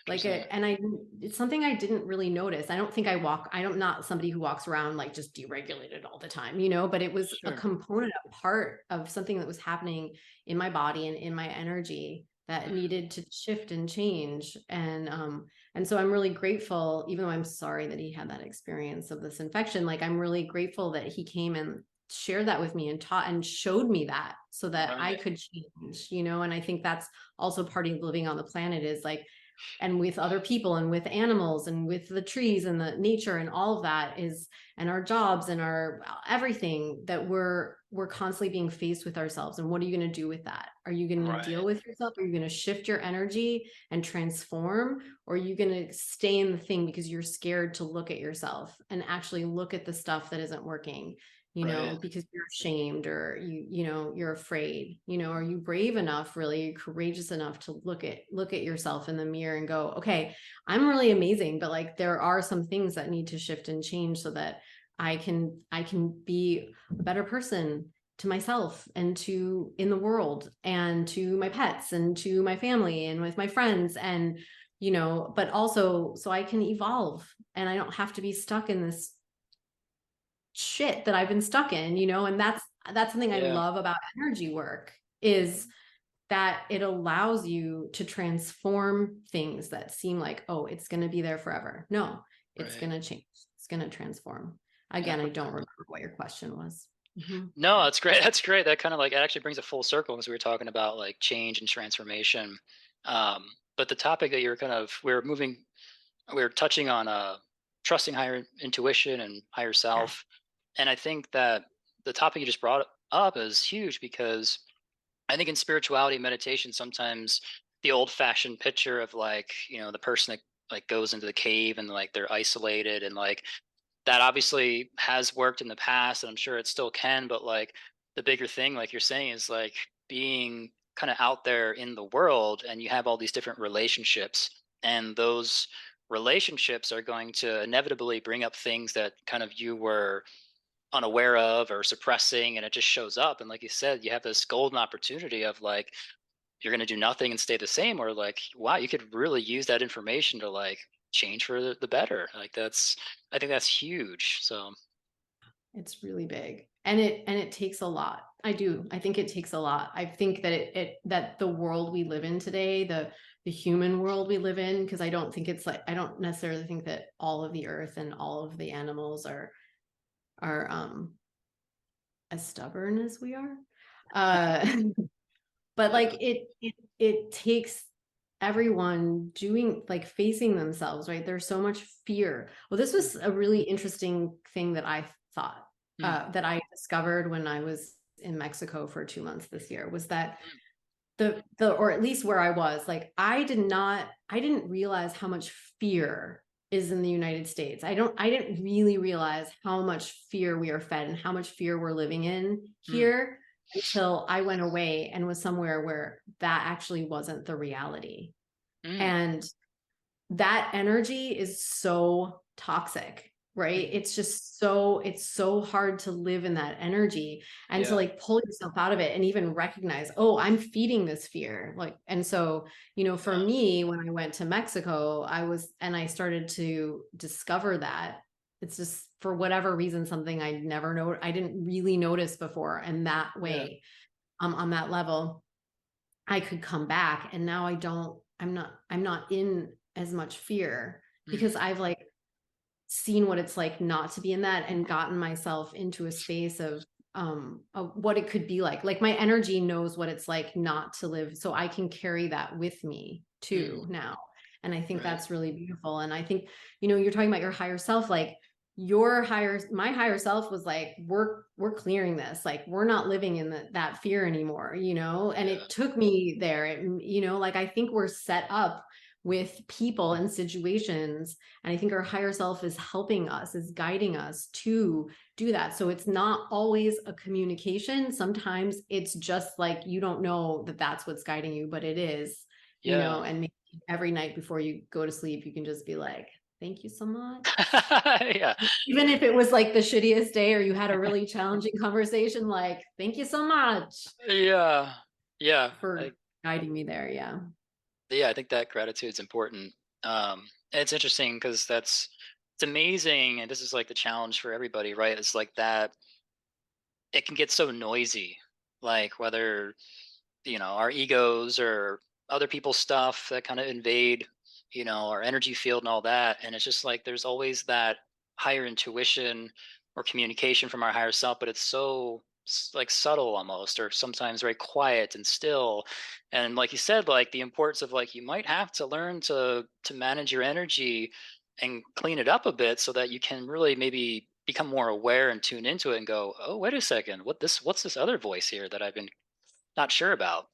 like Interesting. it's something I didn't really notice. I don't think I'm not somebody who walks around like just deregulated all the time, but it was a Sure. component, a part of something that was happening in my body and in my energy that Mm. needed to shift and change. And so I'm really grateful, even though I'm sorry that he had that experience of this infection. Like, I'm really grateful that he came and shared that with me and taught and showed me that, so that I Right. could change, and I think that's also part of living on the planet, is like, and with other people and with animals and with the trees and the nature and all of that is, and our jobs and our everything, that we're constantly being faced with ourselves. And what are you going to do with that? Are you going to deal Right. with yourself? Are you going to shift your energy and transform? Or are you going to stay in the thing because you're scared to look at yourself and actually look at the stuff that isn't working, Right. because you're ashamed, or you're afraid, are you brave enough, really courageous enough to look at yourself in the mirror and go, okay, I'm really amazing, but, like, there are some things that need to shift and change, so that I can be a better person to myself and to in the world and to my pets and to my family and with my friends, and but also so I can evolve, and I don't have to be stuck in this shit that I've been stuck in, and that's something I Yeah. love about energy work, is that it allows you to transform things that seem like, oh, it's going to be there forever. No, it's Right. going to change. It's going to transform. Yeah. Again, I don't remember what your question was. Mhm. No, that's great. That's great. That kind of like it actually brings a full circle because we were talking about like change and transformation. But the topic that you're kind of we're touching on trusting higher intuition and higher Yes. self. And I think that the topic you just brought up is huge because I think in spirituality and meditation, sometimes the old fashioned picture of like, the person that like goes into the cave and like they're isolated and like that obviously has worked in the past and I'm sure it still can, but like the bigger thing, like you're saying, is like being kind of out there in the world and you have all these different relationships and those relationships are going to inevitably bring up things that kind of you were unaware of or suppressing and it just shows up and like you said you have this golden opportunity of like you're going to do nothing and stay the same or like wow you could really use that information to like change for the better like that's I think that's huge so It's really big. And it takes a lot. I think it takes a lot. I think that that the world we live in today, the human world we live in, because I don't necessarily think that all of the earth and all of the animals are as stubborn as we are. Uh but like Yeah. it takes everyone doing like facing themselves, right? There's so much fear. Well, this was Mhm. a really interesting thing that I thought Mm, that I discovered when I was in Mexico for 2 months this year, was that mm, the or at least where I was, like I didn't realize how much fear is in the United States. I didn't really realize how much fear we are fed and how much fear we're living in mm, here until I went away and was somewhere where that actually wasn't the reality. mm, And that energy is so toxic, right? mhm. It's so hard to live in that energy and to Yeah. like pull yourself out of it and even recognize, oh, I'm feeding this fear. Like, and so, for Yeah. me, when I went to Mexico, I started to discover that it's just for whatever reason, something I didn't really notice before. And that Yeah. way, on that level, I could come back and now I'm not in as much fear because Mhm. I've like seen what it's like not to be in that and gotten myself into a space of what it could be like. Like my energy knows what it's like not to live, so I can carry that with me Mm, too now. And I think right. that's really beautiful. And I think, you're talking about your higher self, like my higher self was like, we're clearing this, like we're not living in that fear anymore, and Yeah. it took me there. Like I think we're set up with people and situations, and I think our higher self is helping us, is guiding us to do that. So it's not always a communication. Sometimes it's just like you don't know that that's what's guiding you, but it is, Yeah. and maybe every night before you go to sleep, you can just be like, thank you so much. Yeah. Even if it was like the shittiest day or you had a really challenging conversation, like, thank you so much Yeah. Yeah. for guiding me there. Yeah. Yeah, I think that gratitude's important. And it's interesting because it's amazing, and this is like the challenge for everybody, right? It's like that it can get so noisy, like whether our egos or other people's stuff that kind of invade our energy field and all that, and it's just like there's always that higher intuition or communication from our higher self, but it's so like subtle almost, or sometimes very quiet and still. And like you said, like the importance of like you might have to learn to manage your energy and clean it up a bit so that you can really maybe become more aware and tune into it and go, oh, wait a second, what's this other voice here that I've been not sure about.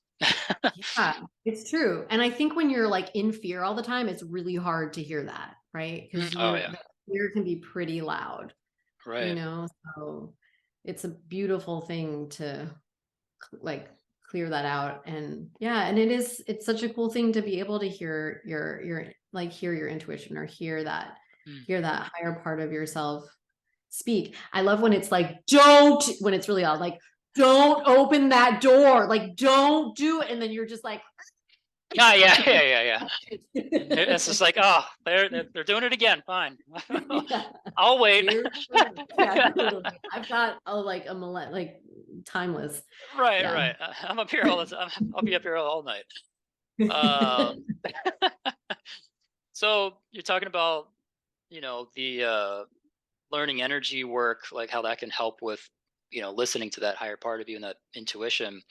Yeah, it's true. And I think when you're like in fear all the time, it's really hard to hear that, right? Mm, Because oh yeah, the fear can be pretty loud, right. so it's a beautiful thing to like clear that out. And yeah, and it's such a cool thing to be able to hear hear your intuition, or Mm. hear that higher part of yourself speak. I love when it's like, don't, when it's really loud, like, don't open that door, like, don't do it. And then you're just like, Yeah, yeah, yeah, yeah, yeah. It's just like, oh, they're doing it again. Fine, yeah, I'll wait. here for yeah, totally. I've got like like timeless. Right, Yeah. right. I'm up here all the time. I'll be up here all night. Um, so you're talking about the learning energy work, like how that can help with listening to that higher part of you and that intuition.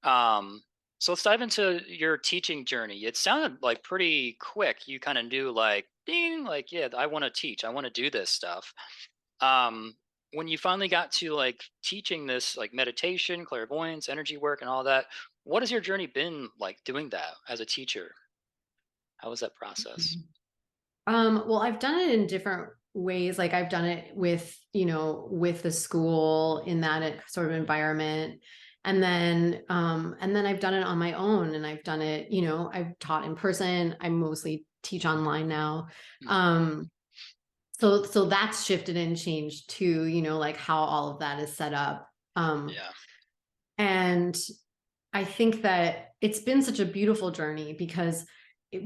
Um, so let's dive into your teaching journey. It sounded like pretty quick. You kind of knew like ding, like, yeah, I want to teach. I want to do this stuff. Um, when you finally got to like teaching this like meditation, clairvoyance, energy work and all that, what has your journey been like doing that as a teacher? How was that process? Well, I've done it in different ways. Like I've done it with, with the school in sort of environment. And then I've done it on my own, and I've done it, I've taught in person. I mostly teach online now. Mm, Um, so that's shifted and changed too, like how all of that is set up. Um, yeah. and I think that it's been such a beautiful journey because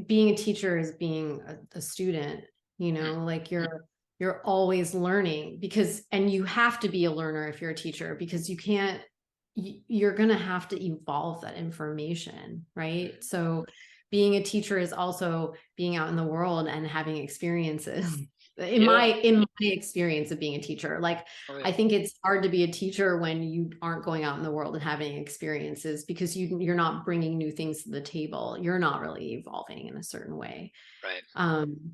being a teacher is being a student, Mm, like you're always learning, and you have to be a learner if you're a teacher, because you can't, you're going to have to evolve that information, right? So being a teacher is also being out in the world and having experiences. Yeah. in my experience of being a teacher. Like, Oh I yeah. think it's hard to be a teacher when you aren't going out in the world and having experiences, because you're not bringing new things to the table. You're not really evolving in a certain way. Right. Um,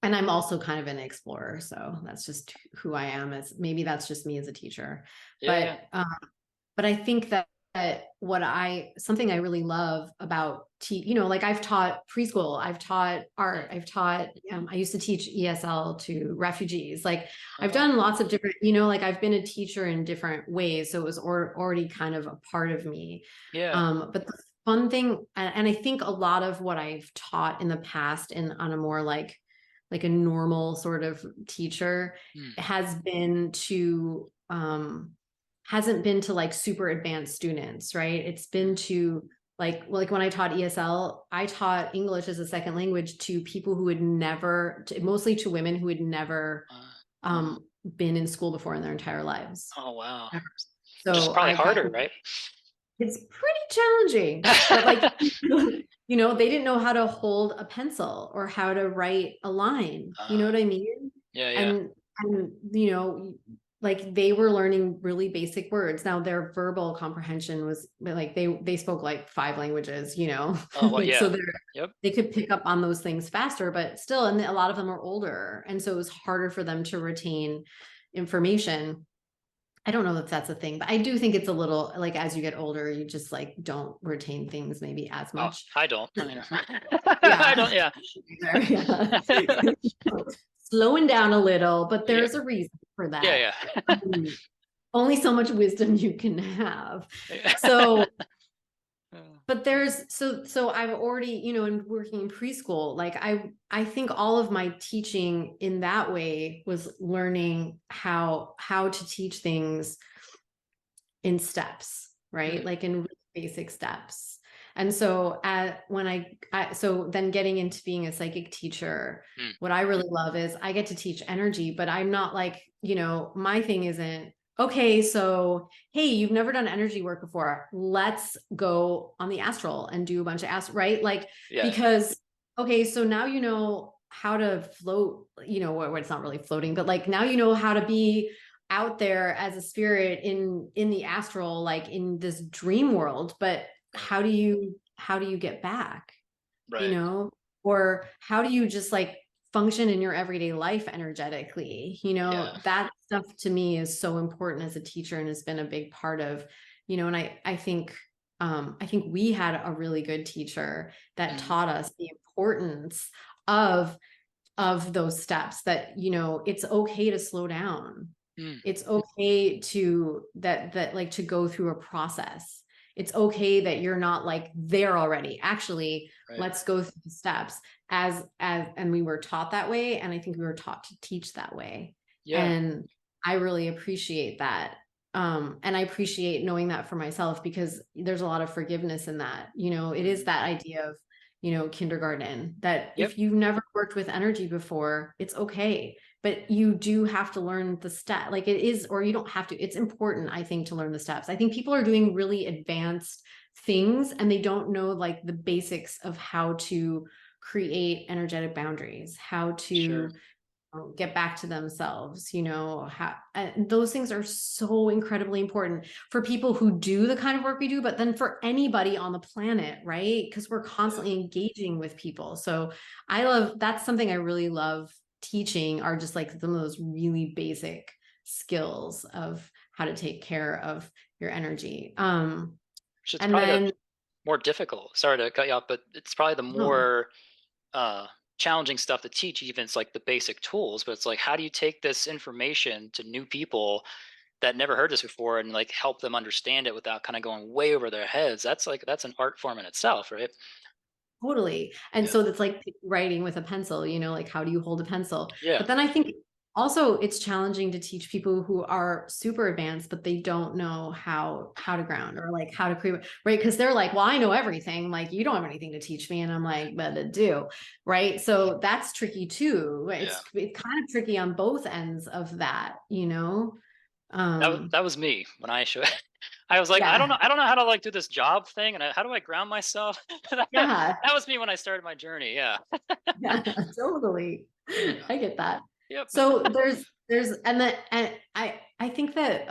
and I'm also kind of an explorer, so that's just who I am. As maybe that's just me as a teacher, Yeah. Yeah. but but I think that what I something I really love about like I've taught preschool, I've taught art, Mm. I used to teach ESL to refugees. Like, I've Oh. done lots of different, like I've been a teacher in different ways, so it was already kind of a part of me. Yeah. But the fun thing, and I think a lot of what I've taught in the past, and on a more like a normal sort of teacher, Mm. has been to hasn't been to like super advanced students, right? It's been Mm. to like when I taught ESL, I taught English as a second language to people who had never, mostly to women who had never Uh, been in school before in their entire lives. oh wow. Ever. Which is So probably I got harder, right? it's pretty challenging, but like, they didn't know how to hold a pencil or how to write a line. You know uh, what I mean? yeah. Yeah. And like they were learning really basic words. Now their verbal comprehension was like they spoke like five languages, Oh well. like so Yeah. Yep. they could pick up on those things faster, but still, and a lot of them are older, and so it was harder for them to retain information. I don't know if that's a thing, but I do think it's a little like as you get older, you just like don't retain things maybe as Oh, much. I don't. I mean, I Yeah. don't. Yeah. Yeah. Slowing down a little, but Yeah. there's a reason for that. Yeah. Um, Only so much wisdom you can have. Yeah. So, but there's so I've already, in working in preschool, like I think all of my teaching in that way was learning how to teach things in steps, right? Mm. Like in really basic steps. And so so then getting into being a psychic teacher, Mm. what I really love is I get to teach energy, but I'm not like, my thing isn't, okay, so hey, you've never done energy work before. Let's go on the astral and do a bunch of right? Like, Yeah. because okay, so now you know how to float, where it's not really floating, but like now you know how to be out there as a spirit in the astral, like in this dream world, but Right. how do you get back, you Right. know or how do you just like function in your everyday life energetically? Yeah. That stuff to me is so important as a teacher, and has been a big part of, and I think we had a really good teacher that Mhm. taught us the importance of those steps, that it's okay to slow down. Mm. It's okay to like to go through a process. It's okay that you're not like there already. Actually, Right. let's go through the steps, and we were taught that way, and I think we were taught to teach that way. Yeah. And I really appreciate that. And I appreciate knowing that for myself, because there's a lot of forgiveness in that. It is Mhm. that idea of kindergarten, that Yep. if you've never worked with energy before, it's okay. But you do have to learn the step, like it is, or you don't have to. It's important, I think, to learn the steps. I think people are doing really advanced things and they don't know like the basics of how to create energetic boundaries, how Sure. to get back to themselves, how those things are so incredibly important for people who do the kind of work we do, but then for anybody on the planet, right? Because we're Yeah. constantly engaging with people. So that's something I really love teaching, are just like some of those really basic skills of how to take care of your energy. Which is And probably the then more difficult. Sorry to cut you off, but it's probably the oh, more uh, challenging stuff to teach. Even it's like the basic tools, but it's like how do you take this information to new people that never heard this before and like help them understand it without kind of going way over their heads? That's an art form in itself, right? totally. And Yeah. so that's like writing with a pencil, like how do you hold a pencil? Yeah. But then I think also it's challenging to teach people who are super advanced, but they don't know how to ground, or like how to create, right? Because they're like, well, I know everything. Like, you don't have anything to teach me. And I'm like, but I do. Right. So that's tricky too. Yeah. It's kind of tricky on both ends of that, That was Um, that was me when I showed. I was like, Yeah. I don't know how to like do this job thing, and how do I ground myself? Yeah. That was me when I started my journey. Yeah. Yeah, totally. Yeah. I get that. Yep. So there's and I think that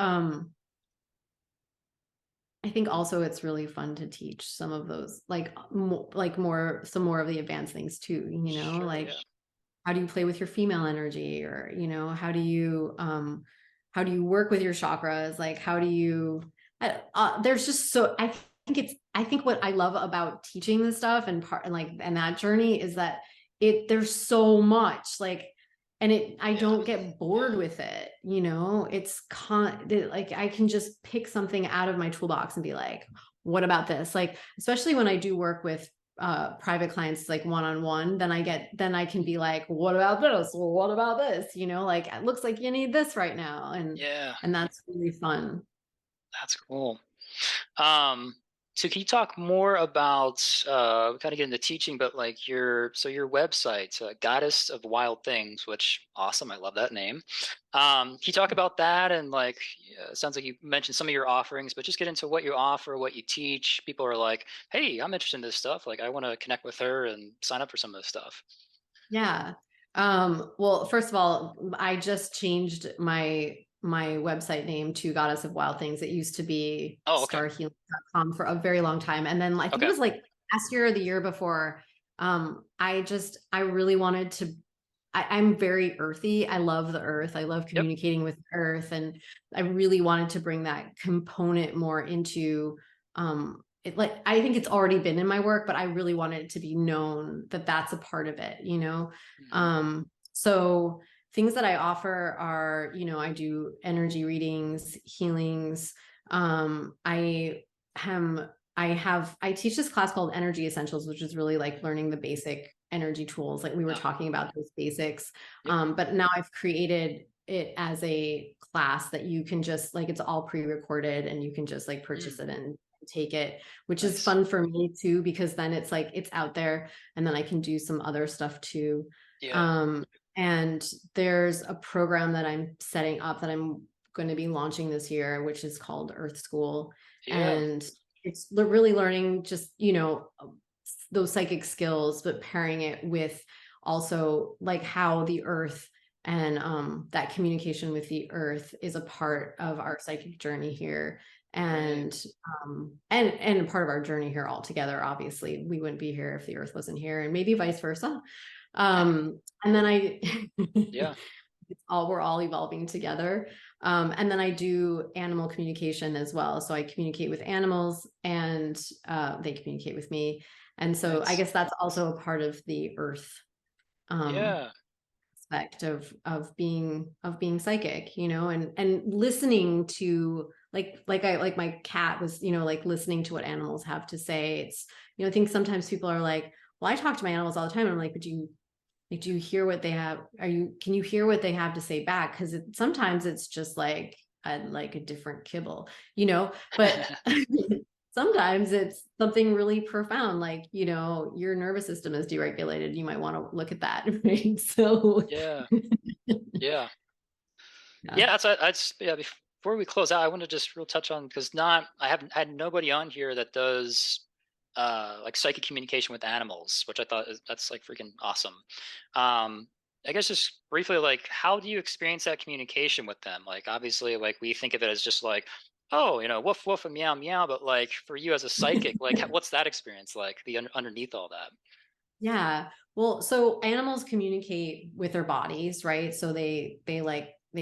I think also it's really fun to teach some of those like more some more of the advanced things too, Sure. like Yeah. how do you play with your female energy, or how do you work with your chakras, like how do you there's just so I think what I love about teaching this stuff and part and like and that journey is that there's so much like and I Yeah. don't get bored with it, like I can just pick something out of my toolbox and be like, what about this, like especially when I do work with private clients like one-on-one, then I can be like, what about this, well, what about this, like it looks like you need this right now, Yeah. and that's really fun. That's cool. Um, so can you talk more about we kind of get into teaching, but like your website, Goddess of Wild Things, which awesome, I love that name. Can you talk about that and like it sounds like you mentioned some of your offerings, but just get into what you offer, what you teach. People are like, hey, I'm interested in this stuff. Like I want to connect with her and sign up for some of this stuff. Yeah. Well, first of all, I just changed my website name to Goddess of Wild Things. It used to be Oh, okay. starhealing.com for a very long time. And then I think it Okay. was like last year or the year before. I really wanted to I'm very earthy. I love the earth. I love Yep. communicating with the earth. And I really wanted to bring that component more into it. Like, I think it's already been in my work, but I really wanted it to be known that that's a part of it. Hmm. So things that I offer are, I do energy readings, healings. I am I teach this class called Energy Essentials, which is really like learning the basic energy tools. Like we were Oh, talking about those basics. yep. But now I've created it as a class that you can just like, it's all pre-recorded and you can just like purchase Mm, it and take it, which is nice. fun for me too, because then it's like, it's out there and then I can do some other stuff too. Yeah. Um, and there's a program that I'm setting up that I'm going to be launching this year, which is called Earth School. Yeah. And it's really learning just, those psychic skills, but pairing it with also like how the earth and that communication with the earth is a part of our psychic journey here. Right. And a part of our journey here altogether. Obviously, we wouldn't be here if the earth wasn't here, and maybe vice versa. And then Yeah. we're all evolving together. And then I do animal communication as well. So I communicate with animals and they communicate with me. And so I Nice. guess that's also a part of the earth um, Yeah. aspect of being psychic, and listening to like my cat was, like listening to what animals have to say. It's, I think sometimes people are like, well, I talk to my animals all the time. And I'm like, but do you hear what they have? Can you hear what they have to say back? Because sometimes it's just like a different kibble, but sometimes it's something really profound, like, your nervous system is deregulated. You might want to look at that, right? So, Yeah. Yeah. yeah. Yeah, that's yeah. Before we close out, I want to just real touch on because not I haven't had nobody on here that does like psychic communication with animals, which I thought that's like freaking awesome. I guess just briefly, like, how do you experience that communication with them? Like, obviously, like we think of it as just like, oh, woof woof and meow meow, but like for you as a psychic, like, what's that experience like? The underneath all that. Yeah. Well, so animals communicate with their bodies, right? So they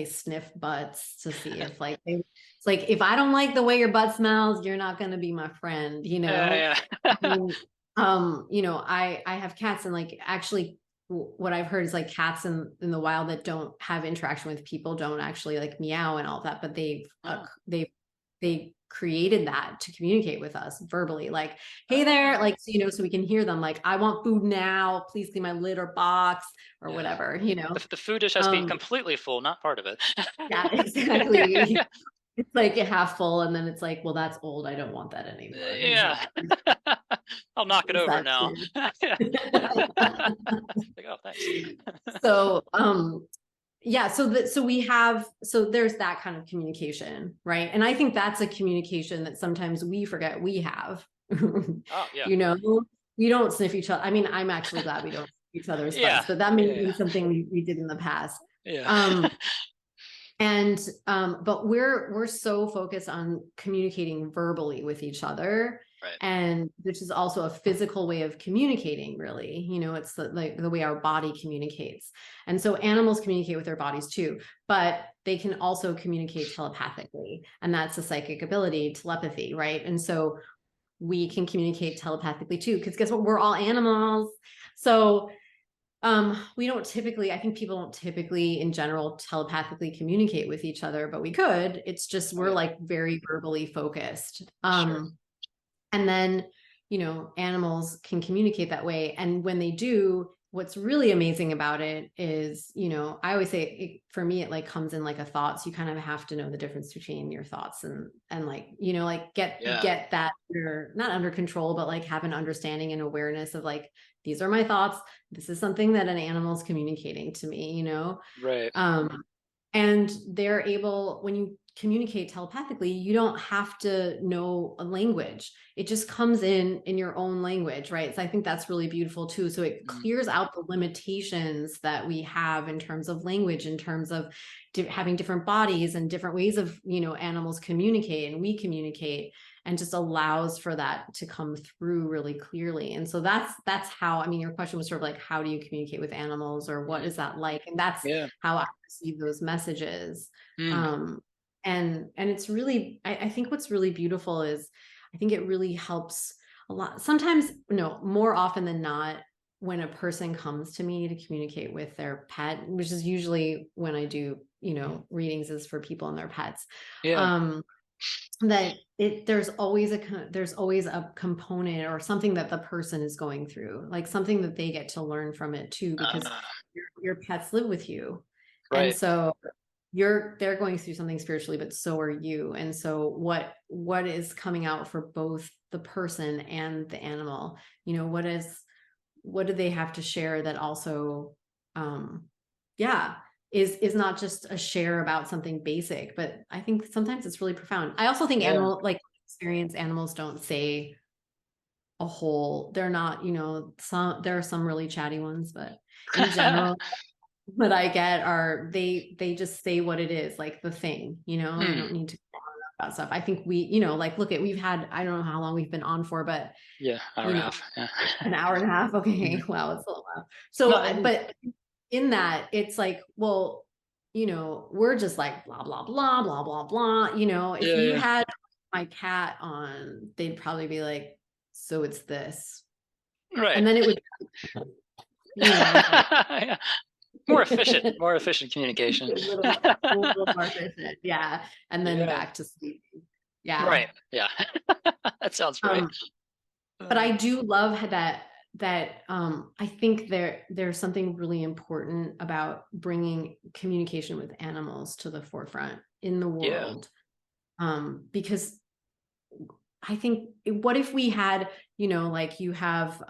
sniff butts to see if it's like, if I don't like the way your butt smells, you're not going to be my friend. Yeah, yeah. And, I have cats, and like actually what I've heard is like cats in the wild that don't have interaction with people don't actually like meow and all that, but Oh, they created that to communicate with us verbally, like, hey there, oh, like, so we can hear them, like, I want food now, please clean my litter box or yeah. whatever. The food dish has to be um completely full, not part of it. yeah, exactly. It's like a half full, and then it's like, well, that's old, I don't want that anymore. Yeah. I'll knock it There's over that now. too. Yeah. Like, oh, thanks. So Yeah, so there's that kind of communication, right? And I think that's a communication that sometimes we forget we have. Oh, yeah. You know, we don't sniff each other. I mean, I'm actually glad we don't sniff each other's butts, Yeah. but that may Yeah, be yeah. something we did in the past. Yeah. Um, and but we're so focused on communicating verbally with each other, Right. and which is also a physical way of communicating, really. It's like the way our body communicates. And so animals communicate with their bodies too, but they can also communicate telepathically, and that's a psychic ability, telepathy, right? And so we can communicate telepathically too, because guess what, we're all animals. So we don't typically, I think people don't typically in general telepathically communicate with each other, but we could. It's just Oh, we're yeah. like very verbally focused. Sure. And then, animals can communicate that way. And when they do, what's really amazing about it is, I always say for me, it like comes in like a thought. So you kind of have to know the difference between your thoughts and like, like Yeah. get that you're not under control, but like have an understanding and awareness of like, these are my thoughts. This is something that an animal is communicating to me. Right. Um, and they're able, when you communicate telepathically, you don't have to know a language. It just comes in your own language, right? So I think that's really beautiful too. So it Mm. clears out the limitations that we have in terms of language, in terms of having different bodies and different ways of, animals communicate and we communicate, and just allows for that to come through really clearly. And so that's how, I mean, your question was sort of like, how do you communicate with animals, or what Mhm. is that like? And that's Yeah. how I receive those messages. Mm. And it's really, I think what's really beautiful is, I think it really helps a lot. Sometimes, no, more often than not, when a person comes to me to communicate with their pet, which is usually when I do, readings is for people and their pets. Yeah. Um, that there's always a component or something that the person is going through, like something that they get to learn from it too, because Uh, your pets live with you. And right. so they're going through something spiritually, but so are you. And so what is coming out for both the person and the animal, what do they have to share that also, um yeah, is not just a share about something basic, but I think sometimes it's really profound. I also think Yeah. animals don't say a whole, they're not, there are some really chatty ones, but in general, what I get are they just say what it is, like the thing, they Mm. don't need to go on about stuff. I think we, like, look at, we've had, I don't know how long we've been on for, but Yeah. Hour you and a know, half. Yeah. an hour and a half. Okay. Mhm. Wow. It's a little while. No. But in that, it's like, well, we're just like, blah, blah, blah, blah, blah, blah. If Yeah. you Yeah. had my cat on, they'd probably be like, so it's this. Right. And then it would, like, Yeah. a More efficient communication. little more efficient. Yeah. And then Yeah. back to sleep. Yeah. Right. Yeah. That sounds great. Um, but Uh, I do love that I think there's something really important about bringing communication with animals to the forefront in the yeah. world, because I think, what if we had, like you have,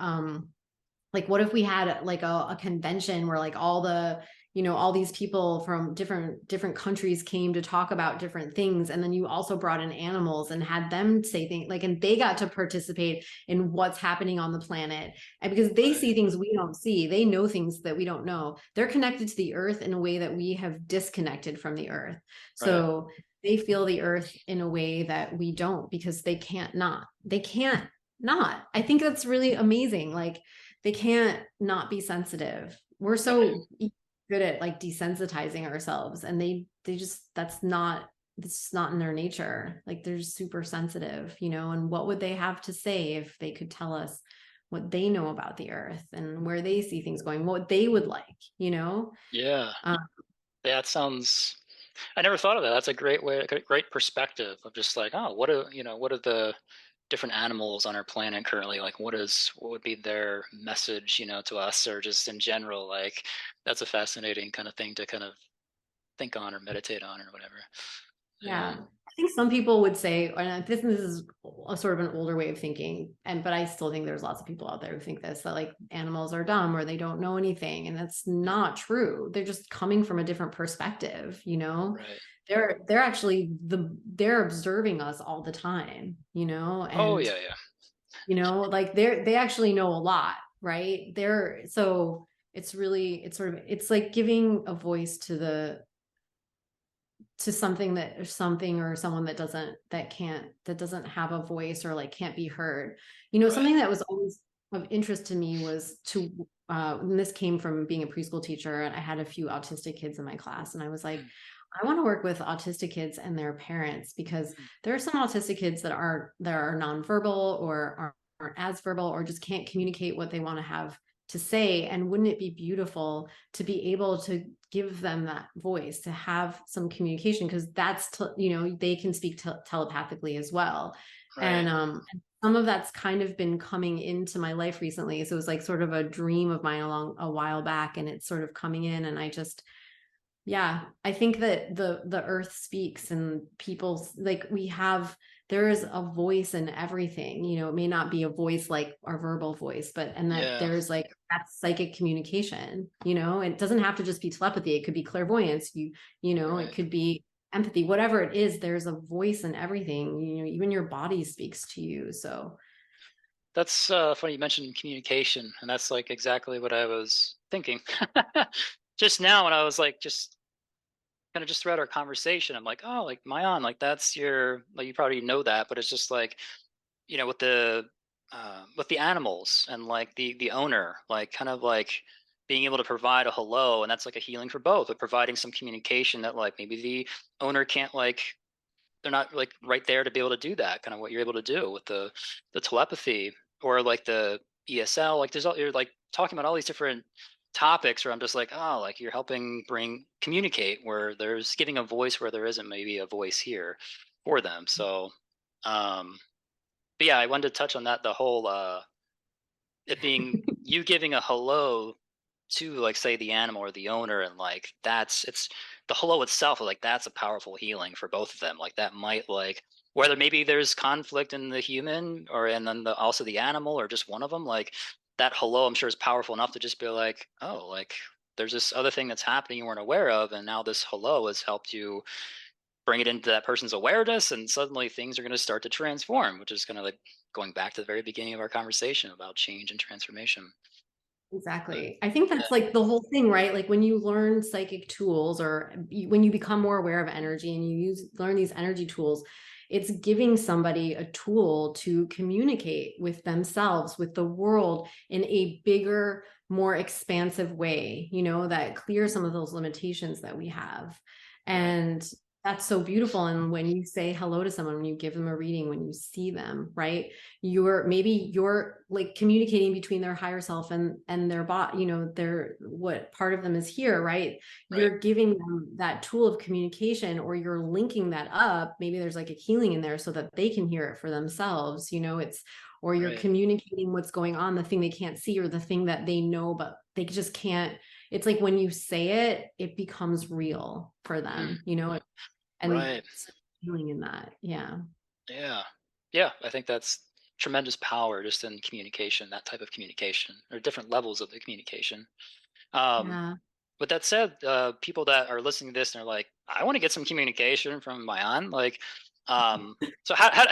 like what if we had like a convention where like all these people from different countries came to talk about different things, and then you also brought in animals and had them say things like, and they got to participate in what's happening on the planet, and because they Right. see things we don't see, they know things that we don't know, they're connected to the earth in a way that we have disconnected from the earth. Right. So they feel the earth in a way that we don't, because they can't not. I think that's really amazing. Like, they can't not be sensitive. We're Right. so good at like desensitizing ourselves, and they just, it's not in their nature. Like, they're just super sensitive, and what would they have to say if they could tell us what they know about the earth and where they see things going, what they would like. Yeah. um, Yeah. It sounds. I never thought of that. That's a great way, a great perspective of just like, oh, what are the different animals on our planet currently? Like, what would be their message, to us, or just in general? Like, that's a fascinating kind of thing to kind of think on or meditate on or whatever. Yeah. yeah. think some people would say, and this is a sort of an older way of thinking, but I still think there's lots of people out there who think this, that like animals are dumb or they don't know anything, and that's not true. They're just coming from a different perspective, you know. Right. They're actually they're observing us all the time, you know, Oh and yeah, yeah, you know, like they actually know a lot, right? They're so it's really it's sort of it's like giving a voice to the to something that or something or someone that doesn't have a voice or like can't be heard. You know, right. something that was always of interest to me was to and this came from being a preschool teacher, and I had a few autistic kids in my class, and I was like, Mm, I want to work with autistic kids and their parents, because mm, there are some autistic kids that are nonverbal or aren't as verbal or just can't communicate what they want to have to say. And wouldn't it be beautiful to be able to give them that voice, to have some communication, because you know, they can speak telepathically as well. right. And some of that's kind of been coming into my life recently, so it was like sort of a dream of mine along a while back, and it's sort of coming in, and I just yeah, I think that the earth speaks, and people's like we have there is a voice in everything. You know, it may not be a voice like our verbal voice, but and that Yeah, there's like that's psychic communication, you know. It doesn't have to just be telepathy. It could be clairvoyance, you know, it right. could be empathy, whatever it is, there's a voice in everything. You know, even your body speaks to you. So That's funny you mentioned communication, and that's like exactly what I was thinking. Just now, when I was like, just kind of just throughout our conversation, I'm like, oh, like Mayan, like that's your, like you probably know that, but it's just like, with the animals and like the owner, like kind of like being able to provide a hello, and that's like a healing for both, but providing some communication that like maybe the owner can't like, they're not like right there to be able to do that, kind of what you're able to do with the telepathy or like the ESL. Like there's all, you're like talking about all these different topics where I'm just like, oh, like you're helping bring communicate where there's giving a voice where there isn't maybe a voice here for them. So um but yeah, I wanted to touch on that, the whole it being you giving a hello to like say the animal or the owner, and like that's it's the hello itself, like that's a powerful healing for both of them. Like that might like whether maybe there's conflict in the human or and then also the animal or just one of them, like that hello I'm sure is powerful enough to just be like, oh, like there's this other thing that's happening you weren't aware of, and now this hello has helped you bring it into that person's awareness, and suddenly things are going to start to transform, which is kind of like going back to the very beginning of our conversation about change and transformation. But exactly. I think yeah, that's like the whole thing, right? Like when you learn psychic tools or when you become more aware of energy and you learn these energy tools, it's giving somebody a tool to communicate with themselves, with the world in a bigger, more expansive way, you know, that clears some of those limitations that we have. right, And that's so beautiful. And when you say hello to someone, when you give them a reading, when you see them, right? You're like communicating between their higher self and their bot, you know, their what part of them is here, right? right, You're giving them that tool of communication, or you're linking that up. Maybe there's like a healing in there so that they can hear it for themselves, you know. It's or you're right. communicating what's going on, the thing they can't see or the thing that they know but they just can't. It's like when you say it, it becomes real for Mm, them, you know. And right. healing in that, yeah. Yeah. Yeah. I think that's tremendous power just in communication, that type of communication, or different levels of the communication. Um, Yeah. with that said, people that are listening to this and are like, I want to get some communication from my aunt. Like, so how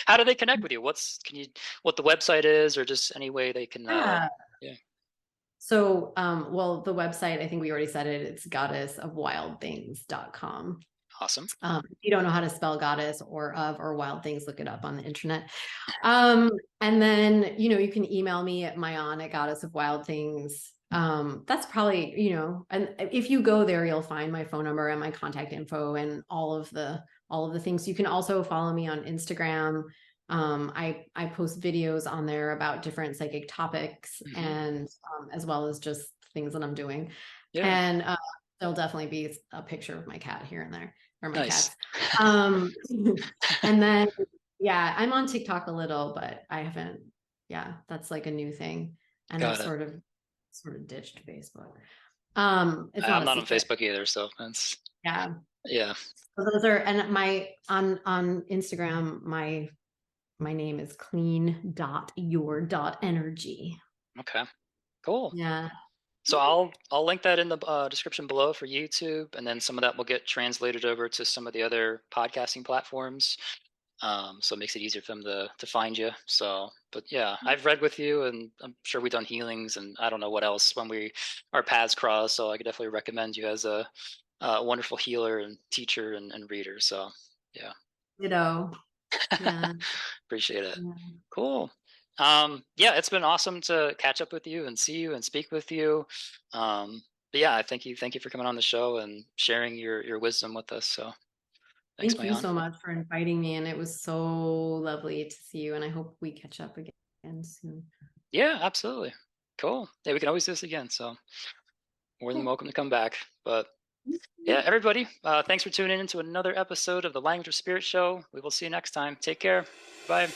how do they connect with you? What the website is, or just any way they can? Yeah. Yeah, So, well, the website, I think we already said it, it's goddessofwildthings.com. awesome. If you don't know how to spell goddess or of or wild things, look it up on the internet. And then, you know, you can email me at Myan at goddess of wild things. That's probably, you know, and if you go there, you'll find my phone number and my contact info and all of the things. You can also follow me on Instagram. I post videos on there about different psychic topics, Hmm. and as well as just things that I'm doing. Yeah, And there'll definitely be a picture of my cat here and there, or my nice. cats. Um, and then yeah, I'm on TikTok a little, but I haven't. Yeah, that's like a new thing, and I've Got it. sort of ditched Facebook. It's not I'm a not on secret. Facebook either, so that's Yeah. Yeah. So those are, and my on Instagram, my name is clean.your.energy. Okay. Cool. Yeah. So I'll link that in the description below for YouTube, and then some of that will get translated over to some of the other podcasting platforms. So it makes it easier for them to find you. So, but yeah, I've read with you, and I'm sure we've done healings, and I don't know what else when we our paths cross. So I could definitely recommend you as a wonderful healer and teacher and reader. So yeah, Ditto. Yeah. appreciate it. Yeah. Cool. Yeah, it's been awesome to catch up with you and see you and speak with you. But yeah, I thank you for coming on the show and sharing your wisdom with us. So thanks, Thank you Mayan. so much for inviting me, and it was so lovely to see you, and I hope we catch up again soon. Yeah, absolutely. Cool. Yeah, we can always do this again. So more than Cool. welcome to come back. But yeah, everybody, thanks for tuning in to another episode of the Language of Spirit show. We will see you next time. Take care. Bye.